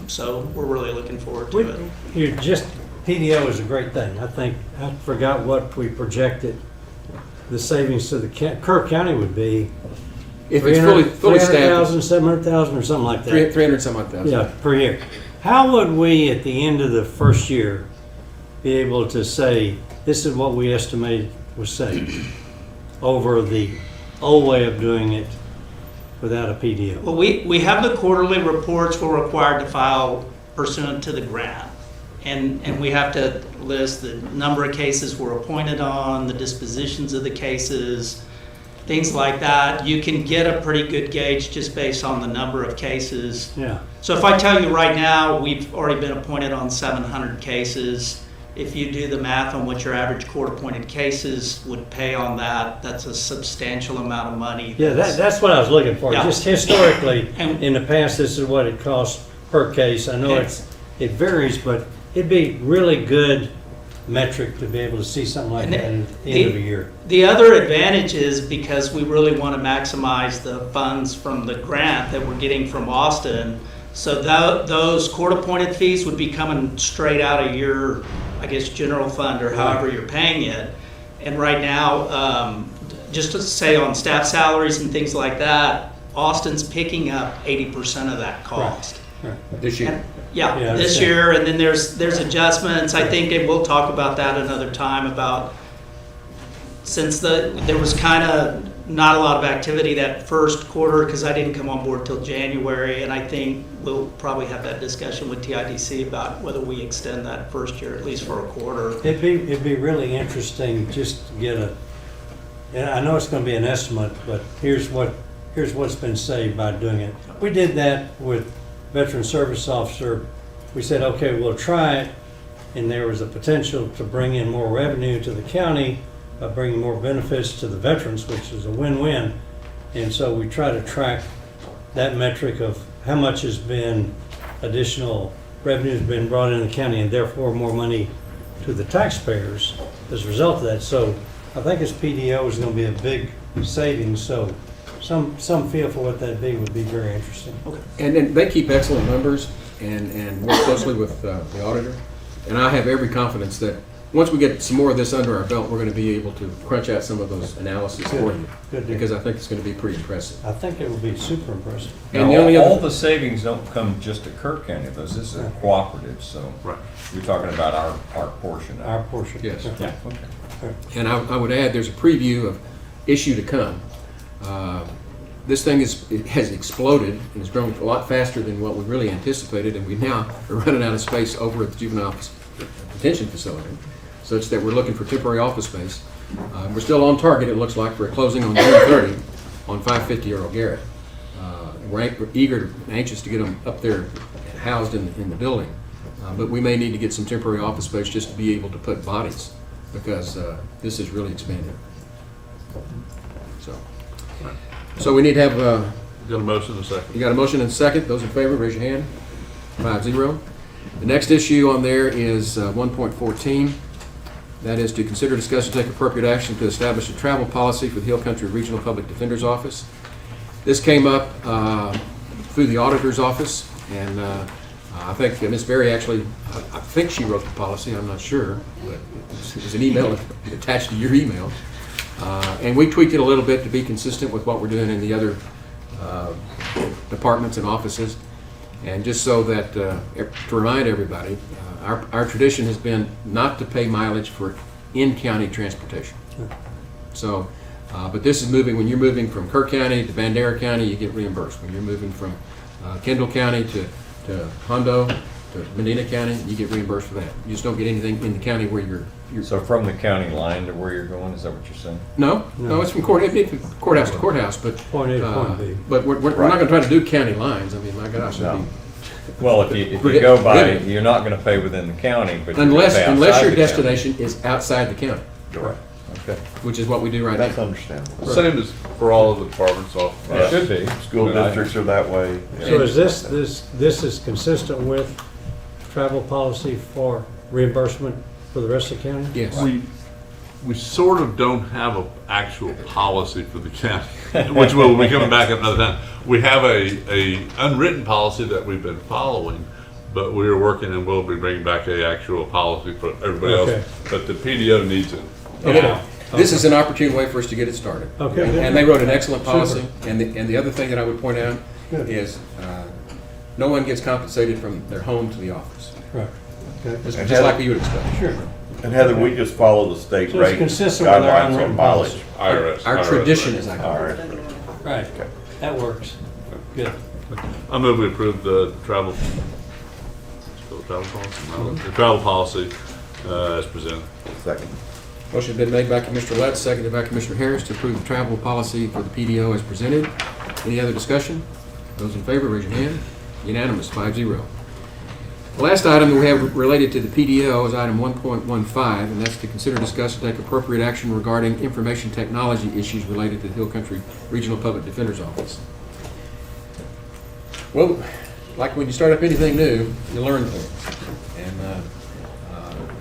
So we're really looking forward to it. PDO is a great thing. I think I forgot what we projected the savings to the Kerr County would be. If it's fully staffed, 300,000, 700,000, or something like that. 300 some odd thousand. Yeah, per year. How would we, at the end of the first year, be able to say, this is what we estimate was saved over the old way of doing it without a PDO? Well, we have the quarterly reports we're required to file pursuant to the grant. And we have to list the number of cases we're appointed on, the dispositions of the cases, things like that. You can get a pretty good gauge just based on the number of cases. Yeah. So if I tell you right now, we've already been appointed on 700 cases. If you do the math on what your average court-appointed cases would pay on that, that's a substantial amount of money. Yeah, that's what I was looking for. Yeah. Just historically, in the past, this is what it costs per case. I know it varies, but it'd be really good metric to be able to see something like that at the end of a year. The other advantage is because we really want to maximize the funds from the grant that we're getting from Austin. So those court-appointed fees would be coming straight out of your, I guess, general fund or however you're paying it. And right now, just to say on staff salaries and things like that, Austin's picking up 80% of that cost. Right. This year. Yeah, this year, and then there's adjustments. I think, and we'll talk about that another time, about since there was kind of not a lot of activity that first quarter because I didn't come on board till January, and I think we'll probably have that discussion with TIDC about whether we extend that first year at least for a quarter. It'd be really interesting just to get and I know it's going to be an estimate, but here's what's been saved by doing it. We did that with Veteran Service Officer. We said, okay, we'll try it, and there was a potential to bring in more revenue to the county by bringing more benefits to the veterans, which is a win-win. And so we try to track that metric of how much has been additional revenue has been brought in the county, and therefore more money to the taxpayers as a result of that. So I think this PDO is going to be a big savings. So some feel for what that'd be would be very interesting. Okay. And then they keep excellent numbers and work closely with the auditor. And I have every confidence that once we get some more of this under our belt, we're going to be able to crunch out some of those analyses for you. Good. Because I think it's going to be pretty impressive. I think it would be super impressive. And Now, all the savings don't come just to Kirk County, though. This is a cooperative, so you're talking about our portion. Our portion. Yes. Yeah. Okay. And I would add, there's a preview of issue to come. This thing has exploded and has grown a lot faster than what we really anticipated, and we now are running out of space over at the juvenile detention facility, such that we're looking for temporary office space. We're still on target, it looks like, for a closing on June 30 on 550 Earl Garrett. We're eager and anxious to get them up there housed in the building, but we may need to get some temporary office space just to be able to put bodies, because this is really expanded. So we need to have got a motion and a second. You got a motion and a second. Those in favor, raise your hand. 5-0. The next issue on there is 1.14. That is to consider, discuss, and take appropriate action to establish a travel policy for the Hill Country Regional Public Defender's Office. This came up through the auditor's office, and I think Ms. Berry actually, I think she wrote the policy, I'm not sure, but it was an email attached to your email. And we tweaked it a little bit to be consistent with what we're doing in the other departments and offices. And just so that, to remind everybody, our tradition has been not to pay mileage for in-county transportation. So But this is moving, when you're moving from Kirk County to Bandera County, you get reimbursed. When you're moving from Kendall County to Hondo, to Medina County, you get reimbursed for that. You just don't get anything in the county where you're. So from the county line to where you're going, is that what you're saying? No, it's from courthouse to courthouse, but. Point A to point B. But we're not gonna try to do county lines. I mean, my gosh. it'd be- Well, if you go by, you're not gonna pay within the county, but you're gonna pay Unless outside your the county. destination is outside the county. Correct. Okay. Which is what we do right now. That's understandable. Same as for all of the departments off. It should be. School I mean, districts are that way. So is this is consistent with travel policy for reimbursement for the rest of the county? Yes. We sort of don't have an actual policy for the county, which we'll be coming back at another time. We have a unwritten policy that we've been following, but we're working and we'll be bringing back a actual policy for everybody else. But the PDO needs it. Okay. This is an opportune way for us to get it started. Okay. And they wrote an excellent policy. And the other thing that I would point out is no one gets compensated from their home to the office. Right. Okay. Just like you would expect. Sure. And Heather, we just follow the state So it's rate consistent with our guidelines unwritten on mileage. policy. Our tradition is like All right. Right. That works. Good. I move we approve the travel policy, no, the travel policy as presented. Second. Motion been made by Commissioner Letts, seconded by Commissioner Harris to approve the travel policy for the PDO as presented. Any other discussion? Those in favor, raise your hand. Unanimous, 5-0. The last item that we have related to the PDO is item 1.15, and that's to consider, discuss, and take appropriate action regarding information technology issues related to the Hill Country Regional Public Defender's Office. Well, like when you start up anything new, you learn things. And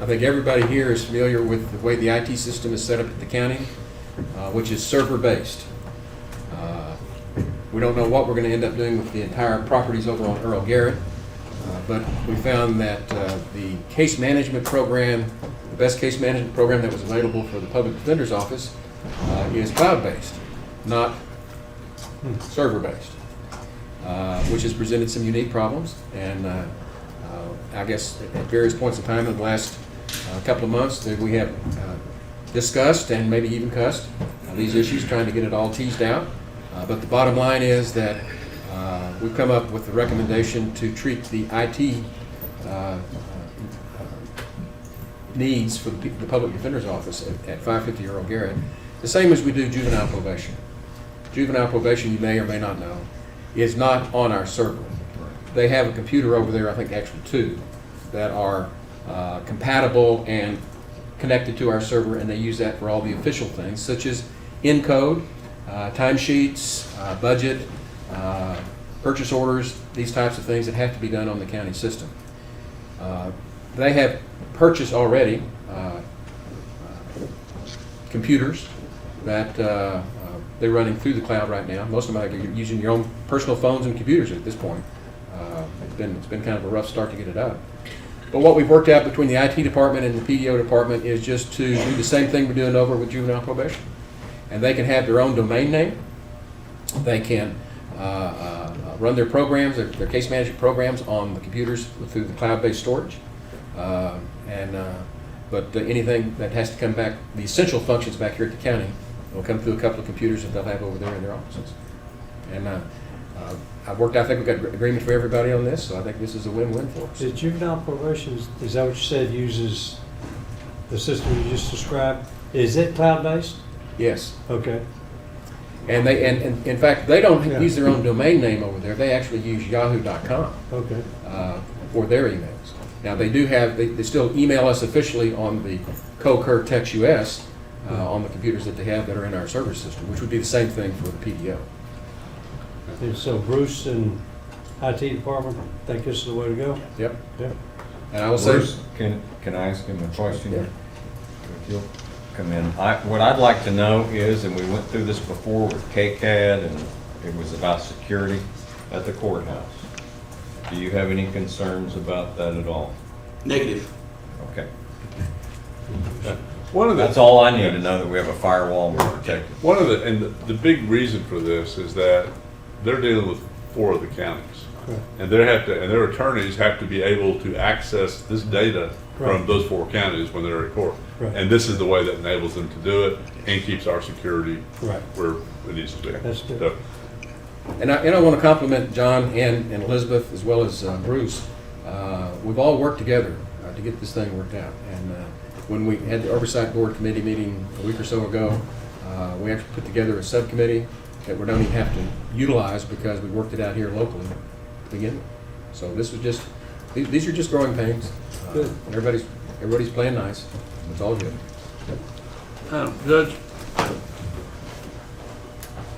I think everybody here is familiar with the way the IT system is set up at the county, which is server-based. We don't know what we're going to end up doing with the entire properties over on Earl Garrett, but we found that the case management program, the best case management program that was available for the Public Defender's Office is cloud-based, not server-based, which has presented some unique problems. And I guess at various points in time in the last couple of months that we have discussed and maybe even cussed these issues, trying to get it all teased out. But the bottom line is that we've come up with the recommendation to treat the IT needs for the Public Defender's Office at 550 Earl Garrett the same as we do juvenile probation. Juvenile probation, you may or may not know, is not on our server. They have a computer over there, I think actually two, that are compatible and connected to our server, and they use that for all the official things, such as encode, timesheets, budget, purchase orders, these types of things that have to be done on the county system. They have purchased already computers that they're running through the cloud right now. Most of them are using your own personal phones and computers at this point. It's been kind of a rough start to get it up. But what we've worked out between the IT department and the PDO department is just to do the same thing we're doing over with juvenile probation. And they can have their own domain name. They can run their programs, their case management programs on the computers through the cloud-based storage. But anything that has to come back, the essential functions back here at the county, will come through a couple of computers that they'll have over there in their offices. And I've worked out, I think we've got agreement for everybody on this, so I think this is a win-win for us. Is juvenile probation, is that what you said, uses the system you just described? Is it cloud-based? Yes. Okay. And in fact, they don't use their own domain name over there. They actually use yahoo.com okay. For their emails. Now they do have, they still email us officially on the CoCur Text US on the computers that they have that are in our server system, which would be the same thing for the PDO. And so Bruce and IT department think this is the way to go? Yep. Yep. And I will say, Bruce, can I ask him a question? Yeah. You'll come in. What I'd like to know is, and we went through this before with KCAD, and it was about security at the courthouse. Do you have any concerns about that at all? Negative. Okay. That's all I need to know, that we have a firewall and we're protected. One of the big reason for this is that they're dealing with 4 of the counties. And their attorneys have to be able to access this data from those 4 counties when they're at court. Right. And this is the way that enables them to do it and keeps our security Right. where it needs to be. That's good. So, And I want to compliment John and Elizabeth as well as Bruce. We've all worked together to get this thing worked out. And when we had the Oversight Board Committee meeting a week or so ago, we actually put together a subcommittee that we don't even have to utilize because we worked it out here locally to begin with. So this was just, these are just growing pains. Good. And everybody's playing nice. It's all good. Judge,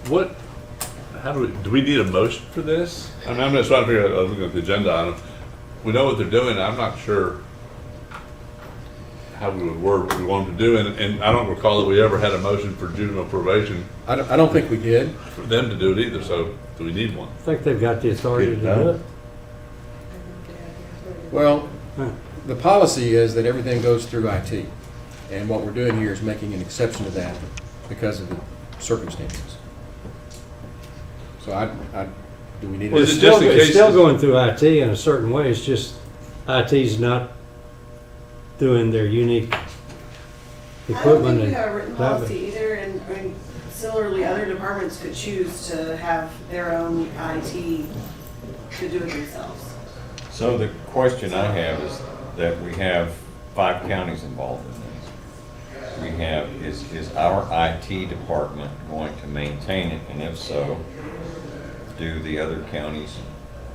do we need a motion for this? I mean, I'm just trying to figure out, I was looking at the agenda item. We know what they're doing, I'm not sure how we would word what we want them to do, and I don't recall that we ever had a motion for juvenile probation I don't think we did. for them to do it either, so do we need one? I think they've got the authority to do it. Well, the policy is that everything goes through IT. And what we're doing here is making an exception to that because of the circumstances. So do we need Well, a... it's still going through IT in a certain way, it's just IT's not doing their unique equipment. I don't think we and have a written that, policy either, and I mean, similarly, other departments could choose to have their own IT to do it themselves. So the question I have is that we have 5 counties involved in this. We have, is our IT department going to maintain it? And if so, do the other counties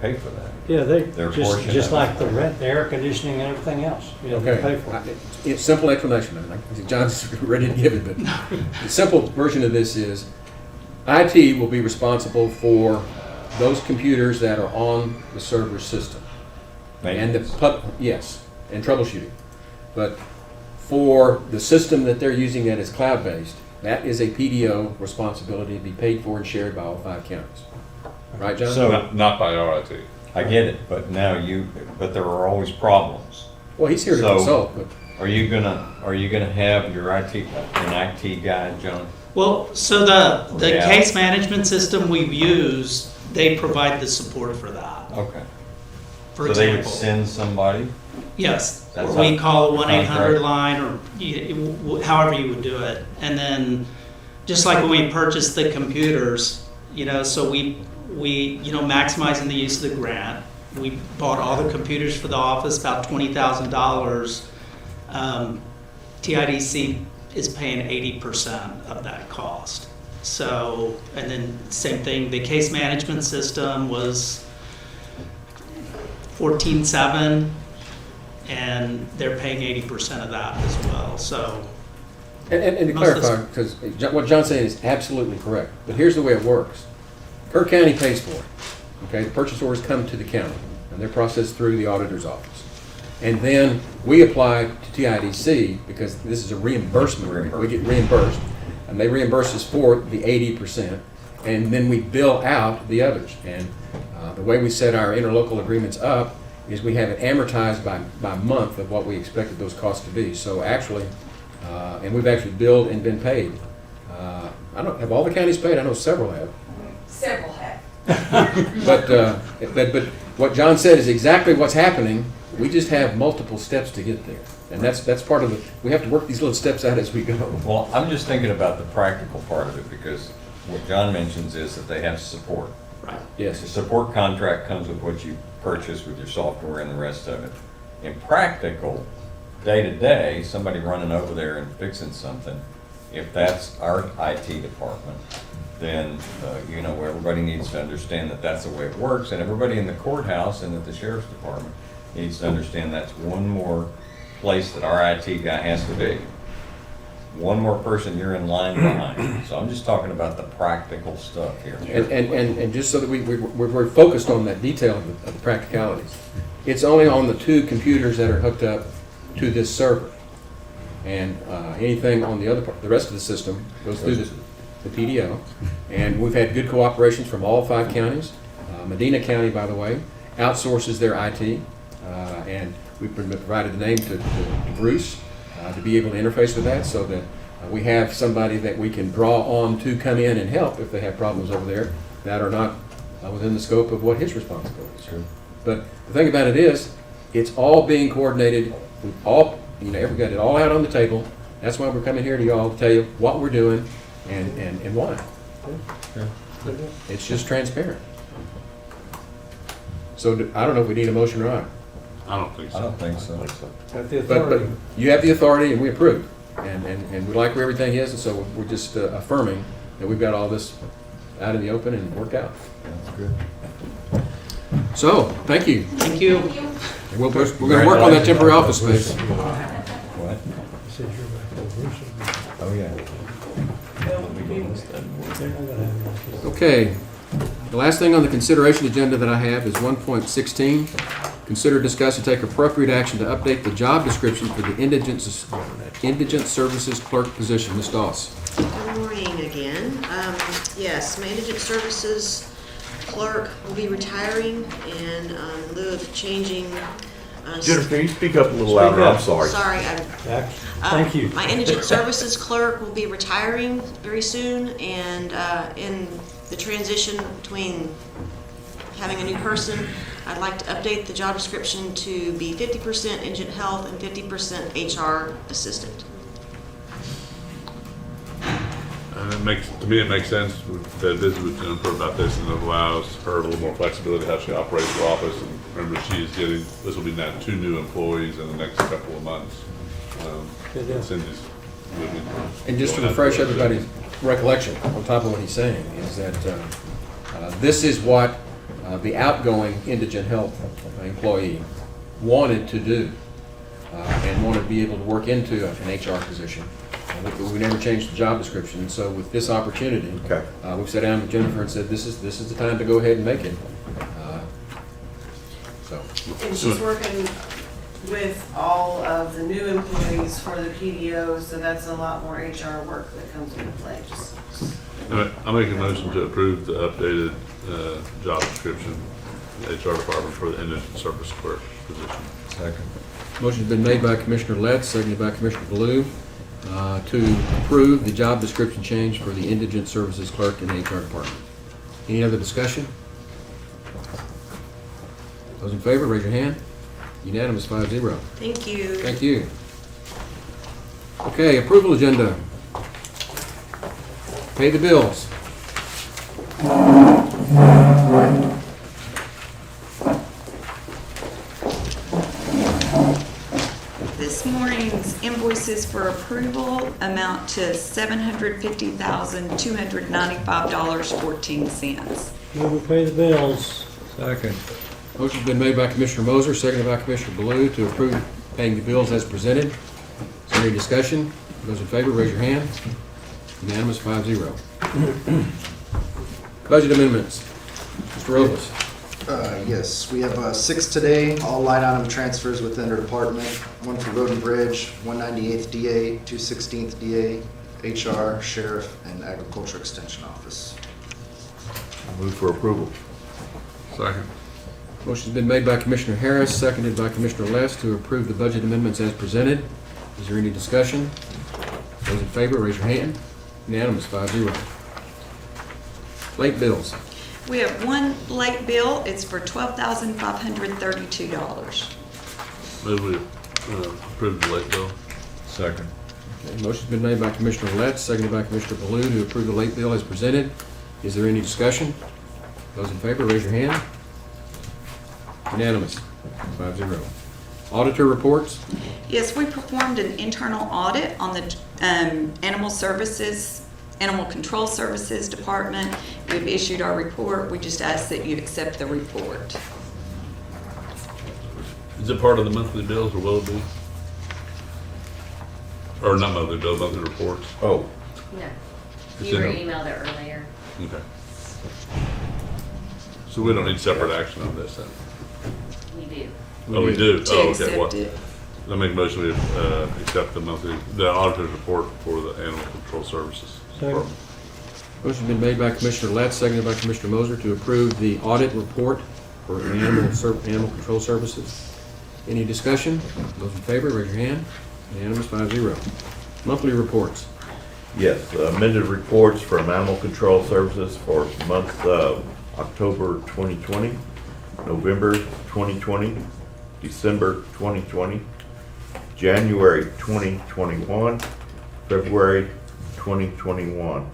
pay for that? Yeah, Their portion just of like it. the rent, the air conditioning and everything else. Yeah, they pay for it. It's simple explanation. I think John's ready to give it, but the simple version of this is IT will be responsible for those computers that are on the server system. And yes, and troubleshooting. But for the system that they're using that is cloud-based, that is a PDO responsibility to be paid for and shared by all 5 counties. Right, John? So not by our IT. I get it, but now but there are always problems. Well, he's here to consult, but are you gonna have your an IT guy, John? Well, so the case management system we've used, they provide the support for that. Okay. For So they would example. send somebody? Yes, That's we how- call a 1-800 contract. line, or however you would do it. And then, just like when we purchased the computers, so we maximizing the use of the grant. We bought all the computers for the office, about $20,000. TIDC is paying 80% of that cost. So, and then same thing, the case management system was $14,700, and they're paying 80% of that as well. So, And to most of clarify, because what John's saying is absolutely correct, but here's the way it works. Kirk County pays for it. Okay, the purchase orders come to the county, and they're processed through the auditor's office. And then we apply to TIDC, because this is a reimbursement. We get reimbursed, and they reimburse us for the 80%, and then we bill out the others. And the way we set our interlocal agreements up is we have it amortized by month of what we expected those costs to be. So actually, and we've actually billed and been paid. I don't have all the counties paid. I know several have. Several have. But what John said is exactly what's happening. We just have multiple steps to get there, and that's part of the. We have to work these little steps out as we go. Well, I'm just thinking about the practical part of it, because what John mentions is that they have support. Right. Yes. The support contract comes with what you purchase with your software and the rest of it. In practical, day to day, somebody running over there and fixing something, if that's our IT department, then, everybody needs to understand that that's the way it works, and everybody in the courthouse and at the sheriff's department needs to understand that's one more place that our IT guy has to be. One more person you're in line behind. So I'm just talking about the practical stuff here. And just so that we're very focused on that detail of the practicalities. It's only on the 2 computers that are hooked up to this server, and anything on the other part, the rest of the system goes through the PDO. And we've had good cooperation from all 5 counties. Medina County, by the way, outsources their IT, and we've provided the name to Bruce to be able to interface with that, so that we have somebody that we can draw on to come in and help if they have problems over there that are not within the scope of what his responsibilities are. But the thing about it is, it's all being coordinated we all, we got it all out on the table. That's why we're coming here to y'all to tell you what we're doing and why. It's just transparent. So I don't know if we need a motion or not. I don't think so. I don't think so. Got the But authority. you have the authority and we approve. And we like where everything is, and so we're just affirming that we've got all this out in the open and worked out. That's good. So, thank you. Thank you. And we're going to work on that temporary office space. What? Oh, yeah. Okay. The last thing on the consideration agenda that I have is 1.16. Consider, discuss, and take appropriate action to update the job description for the indigent services clerk position. Ms. Doss. Good morning again. Yes, my indigent services clerk will be retiring, and in lieu of changing. Jennifer, can you speak up a little louder? I'm sorry. Sorry. Thank you. My indigent services clerk will be retiring very soon, and in the transition between having a new person, I'd like to update the job description to be 50% indigent health and 50% HR assistant. And to me, it makes sense to visit with Jennifer about this, and it allows her a little more flexibility how she operates her office. And remember, this will be now 2 new employees in the next couple of months. Cindy's moving. And just to refresh everybody's recollection, on top of what he's saying, is that this is what the outgoing indigent health employee wanted to do and wanted to be able to work into an HR position. We never changed the job description, and so with this opportunity, we've sat down with Jennifer and said, this is the time to go ahead and make it. And she's working with all of the new employees for the PDO, so that's a lot more HR work that comes into play. I'll make a motion to approve the updated job description, in the HR department for the indigent service clerk position. Second. Motion's been made by Commissioner Letts, seconded by Commissioner Ballou, to approve the job description change for the indigent services clerk in the HR department. Any other discussion? Those in favor, raise your hand. Unanimous, 5-0. Thank you. Thank you. Okay, approval agenda. Pay the bills. This morning's invoices for approval amount to $750,295.14. Move to pay the bills. Second. Motion's been made by Commissioner Moser, seconded by Commissioner Ballou to approve paying the bills as presented. Is there any discussion? Those in favor, raise your hand. Unanimous, 5-0. Budget amendments. Mr. Robles. Yes, we have 6 today, all line item transfers within our department. One for Road and Bridge, 198th DA, 216th DA, HR, Sheriff, and Agriculture Extension Office. Move for approval. Second. Motion's been made by Commissioner Harris, seconded by Commissioner Less to approve the budget amendments as presented. Is there any discussion? Those in favor, raise your hand. Unanimous, 5-0. Late bills. We have one late bill. It's for $12,532. Move we approve the late bill. Second. Okay, motion's been made by Commissioner Letts, seconded by Commissioner Ballou to approve the late bill as presented. Is there any discussion? Those in favor, raise your hand. Unanimous, 5-0. Auditor reports. Yes, we performed an internal audit on the Animal Control Services Department. We've issued our report. We just ask that you accept the report. Is it part of the monthly bills, or will it be? Or not monthly bills, monthly reports? Oh. No. It's You were in the- emailed it earlier. Okay. So we don't need separate action on this then? You do. Oh, we do? To Oh, okay. accept What? it. I make a motion we accept the auditor's report for the Animal Control Services. Second. Motion's been made by Commissioner Letts, seconded by Commissioner Moser to approve the audit report for Animal Control Services. Any discussion? Those in favor, raise your hand. Unanimous, 5-0. Monthly reports. Yes, amended reports from Animal Control Services for month of October 2020, November 2020, December 2020, January 2021, February 2021.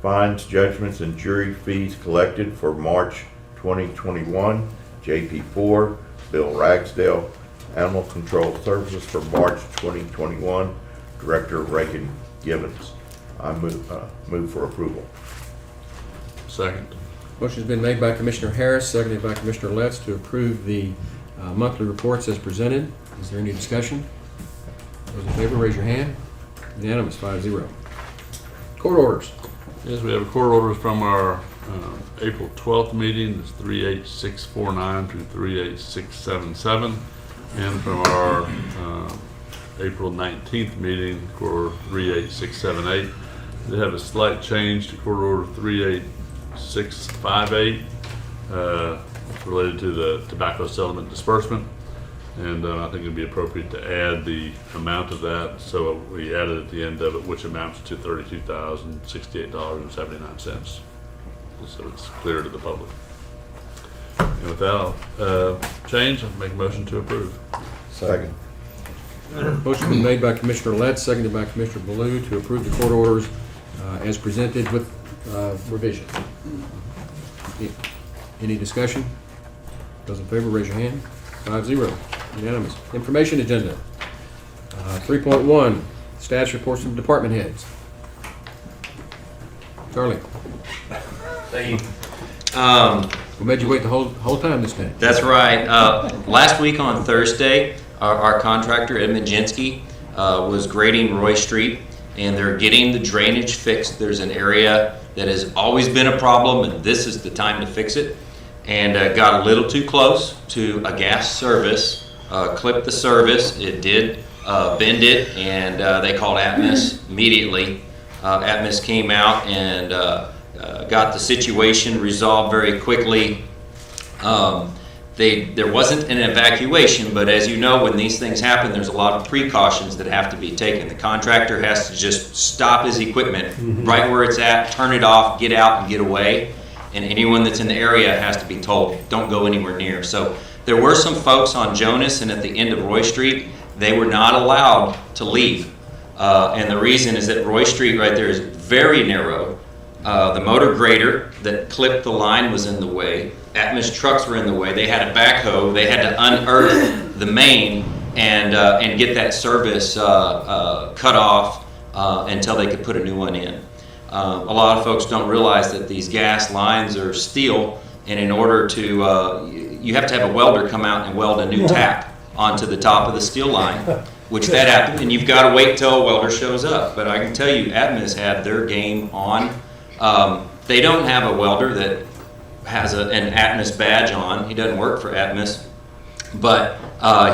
Fines, judgments, and jury fees collected for March 2021, JP4, Bill Ragsdale. Animal Control Services for March 2021, Director Reagan Gibbons. I move for approval. Second. Motion's been made by Commissioner Harris, seconded by Commissioner Letts to approve the monthly reports as presented. Is there any discussion? Those in favor, raise your hand. Unanimous, 5-0. Court orders. Yes, we have court orders from our April 12th meeting. It's 38649 through 38677. And from our April 19th meeting for 38678. They have a slight change to court order 38658 related to the tobacco settlement disbursement. And I think it'd be appropriate to add the amount of that. So we added at the end of it, which amounts to $32,068.79. So it's clear to the public. And with that, I'll change and make a motion to approve. Second. Motion been made by Commissioner Letts, seconded by Commissioner Ballou to approve the court orders as presented with revision. Any discussion? Those in favor, raise your hand. 5-0. Unanimous. Information agenda. 3.1, status reports from department heads. Charlie. Thank you. What made you wait the whole time this time? That's right. Last week on Thursday, our contractor, Ed Majinsky, was grading Roy Street, and they're getting the drainage fixed. There's an area that has always been a problem, and this is the time to fix it. And got a little too close to a gas service, clipped the service. It did bend it, and they called Atmos immediately. Atmos came out and got the situation resolved very quickly. There wasn't an evacuation, but as you know, when these things happen, there's a lot of precautions that have to be taken. The contractor has to just stop his equipment right where it's at, turn it off, get out and get away. And anyone that's in the area has to be told, don't go anywhere near. So there were some folks on Jonas and at the end of Roy Street, they were not allowed to leave. And the reason is that Roy Street right there is very narrow. The motor grader that clipped the line was in the way. Atmos trucks were in the way. They had a backhoe. They had to unearth the main and get that service cut off until they could put a new one in. A lot of folks don't realize that these gas lines are steel, and in order to, you have to have a welder come out and weld a new tap onto the top of the steel line, which that happened, and you've got to wait till a welder shows up. But I can tell you, Atmos had their game on. They don't have a welder that has an Atmos badge on. He doesn't work for Atmos, but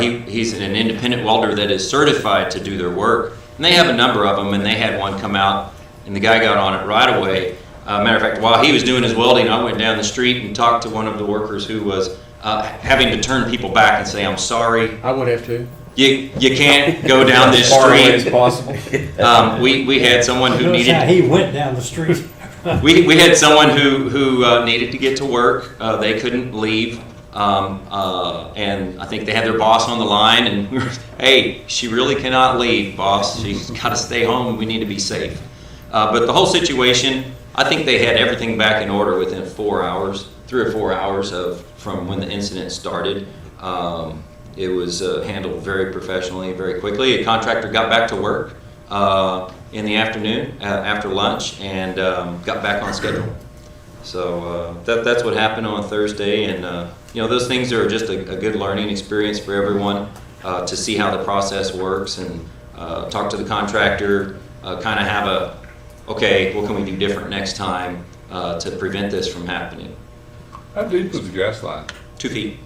he's an independent welder that is certified to do their work. And they have a number of them, and they had one come out, and the guy got on it right away. Matter of fact, while he was doing his welding, I went down the street and talked to one of the workers who was having to turn people back and say, I'm sorry. I would have to. You can't go down this As far away street. as possible. We had someone who Notice needed. how he went down the street. We had someone who needed to get to work. They couldn't leave, and I think they had their boss on the line. And we were, hey, she really cannot leave, boss. She's got to stay home. We need to be safe. But the whole situation, I think they had everything back in order within 4 hours, 3 or 4 hours from when the incident started. It was handled very professionally, very quickly. A contractor got back to work in the afternoon after lunch and got back on schedule. So that's what happened on Thursday, and those things are just a good learning experience for everyone to see how the process works and talk to the contractor, kind of have okay, what can we do different next time to prevent this from happening. How deep was the gas line? 2 feet.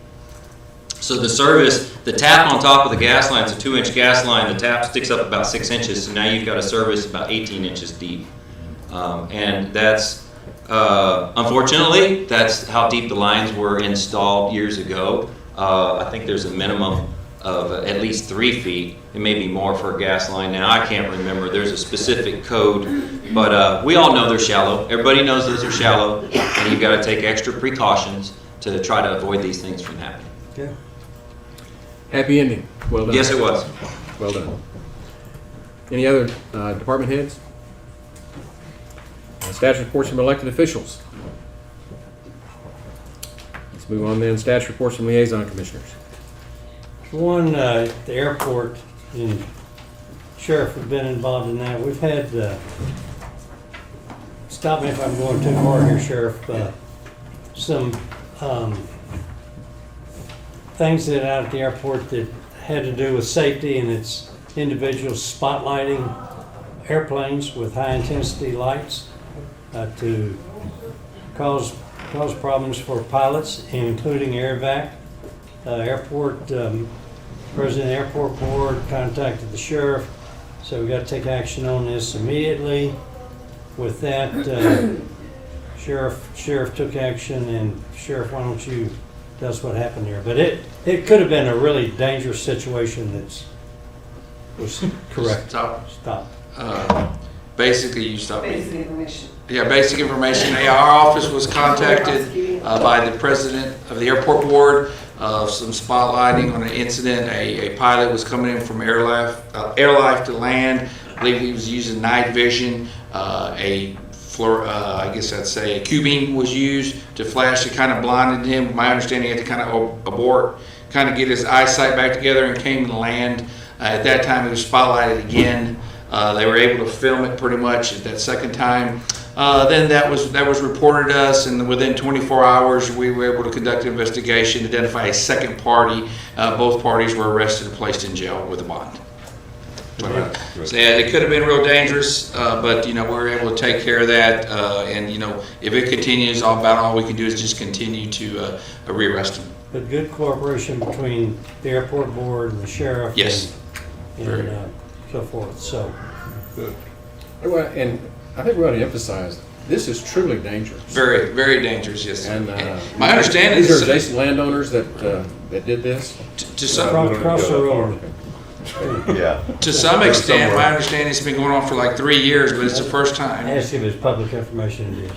So the tap on top of the gas line is a 2-inch gas line. The tap sticks up about 6 inches, so now you've got a service about 18 inches deep. And that's, unfortunately, that's how deep the lines were installed years ago. I think there's a minimum of at least 3 feet. It may be more for a gas line now. I can't remember. There's a specific code, but we all know they're shallow. Everybody knows those are shallow, and you've got to take extra precautions to try to avoid these things from happening. Okay. Happy ending. Well done. Yes, it was. Well done. Any other department heads? Status reports from elected officials. Let's move on then. Status reports from liaison commissioners. One, at the airport, and sheriff have been involved in that. We've had, stop me if I'm going too far here, Sheriff, some things that out at the airport that had to do with safety, and it's individuals spotlighting airplanes with high-intensity lights to cause problems for pilots, including air vac. Airport, President of the Airport Board contacted the sheriff, so we got to take action on this immediately. With that, sheriff took action, and Sheriff, why don't you tell us what happened there? But it could have been a really dangerous situation was correct. Stop. Basically, you stop me. Basic information. Yeah, basic information. Yeah, our office was contacted by the president of the airport board of some spotlighting on an incident. A pilot was coming in from airlife to land. I believe he was using night vision. I guess I'd say a Q-beam was used to flash. It kind of blinded him. My understanding, he had to kind of abort, kind of get his eyesight back together, and came to land. At that time, it was spotlighted again. They were able to film it pretty much at that second time. Then that was reported to us, and within 24 hours, we were able to conduct an investigation, identify a second party. Both parties were arrested and placed in jail with a bond. So yeah, it could have been real dangerous, but we were able to take care of that. And if it continues, about all we can do is just continue to rearrest them. But good cooperation between the airport board and the sheriff. Yes. And so forth. So good. And I think we ought to emphasize this is truly dangerous. Very, very dangerous. Yes. And my understanding these is are adjacent landowners that did this. To some across the road. Yeah. To some extent, my understanding it's been going on for like 3 years, but it's the first time. Ask if it's public information. It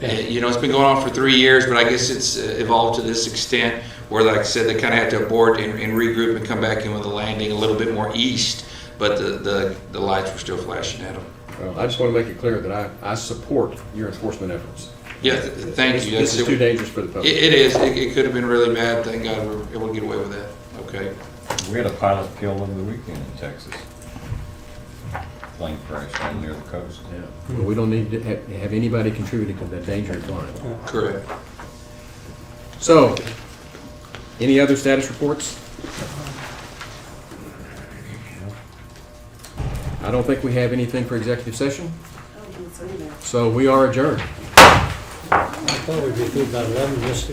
is. It's been going on for 3 years, but I guess it's evolved to this extent where, like I said, they kind of have to abort and regroup and come back in with a landing a little bit more east, but the lights were still flashing at them. Well, I just want to make it clear that I support your enforcement efforts. Yeah, thank you. This is too dangerous for the public. It is. It could have been really bad. Thank God we were able to get away with that. Okay. We had a pilot killed over the weekend in Texas. Plane crash down near the coast. Yeah. Well, we don't need to have anybody contributing to that danger in flying. Correct. So, any other status reports? I don't think we have anything for executive session. So we are adjourned. I thought we'd be through about 11 just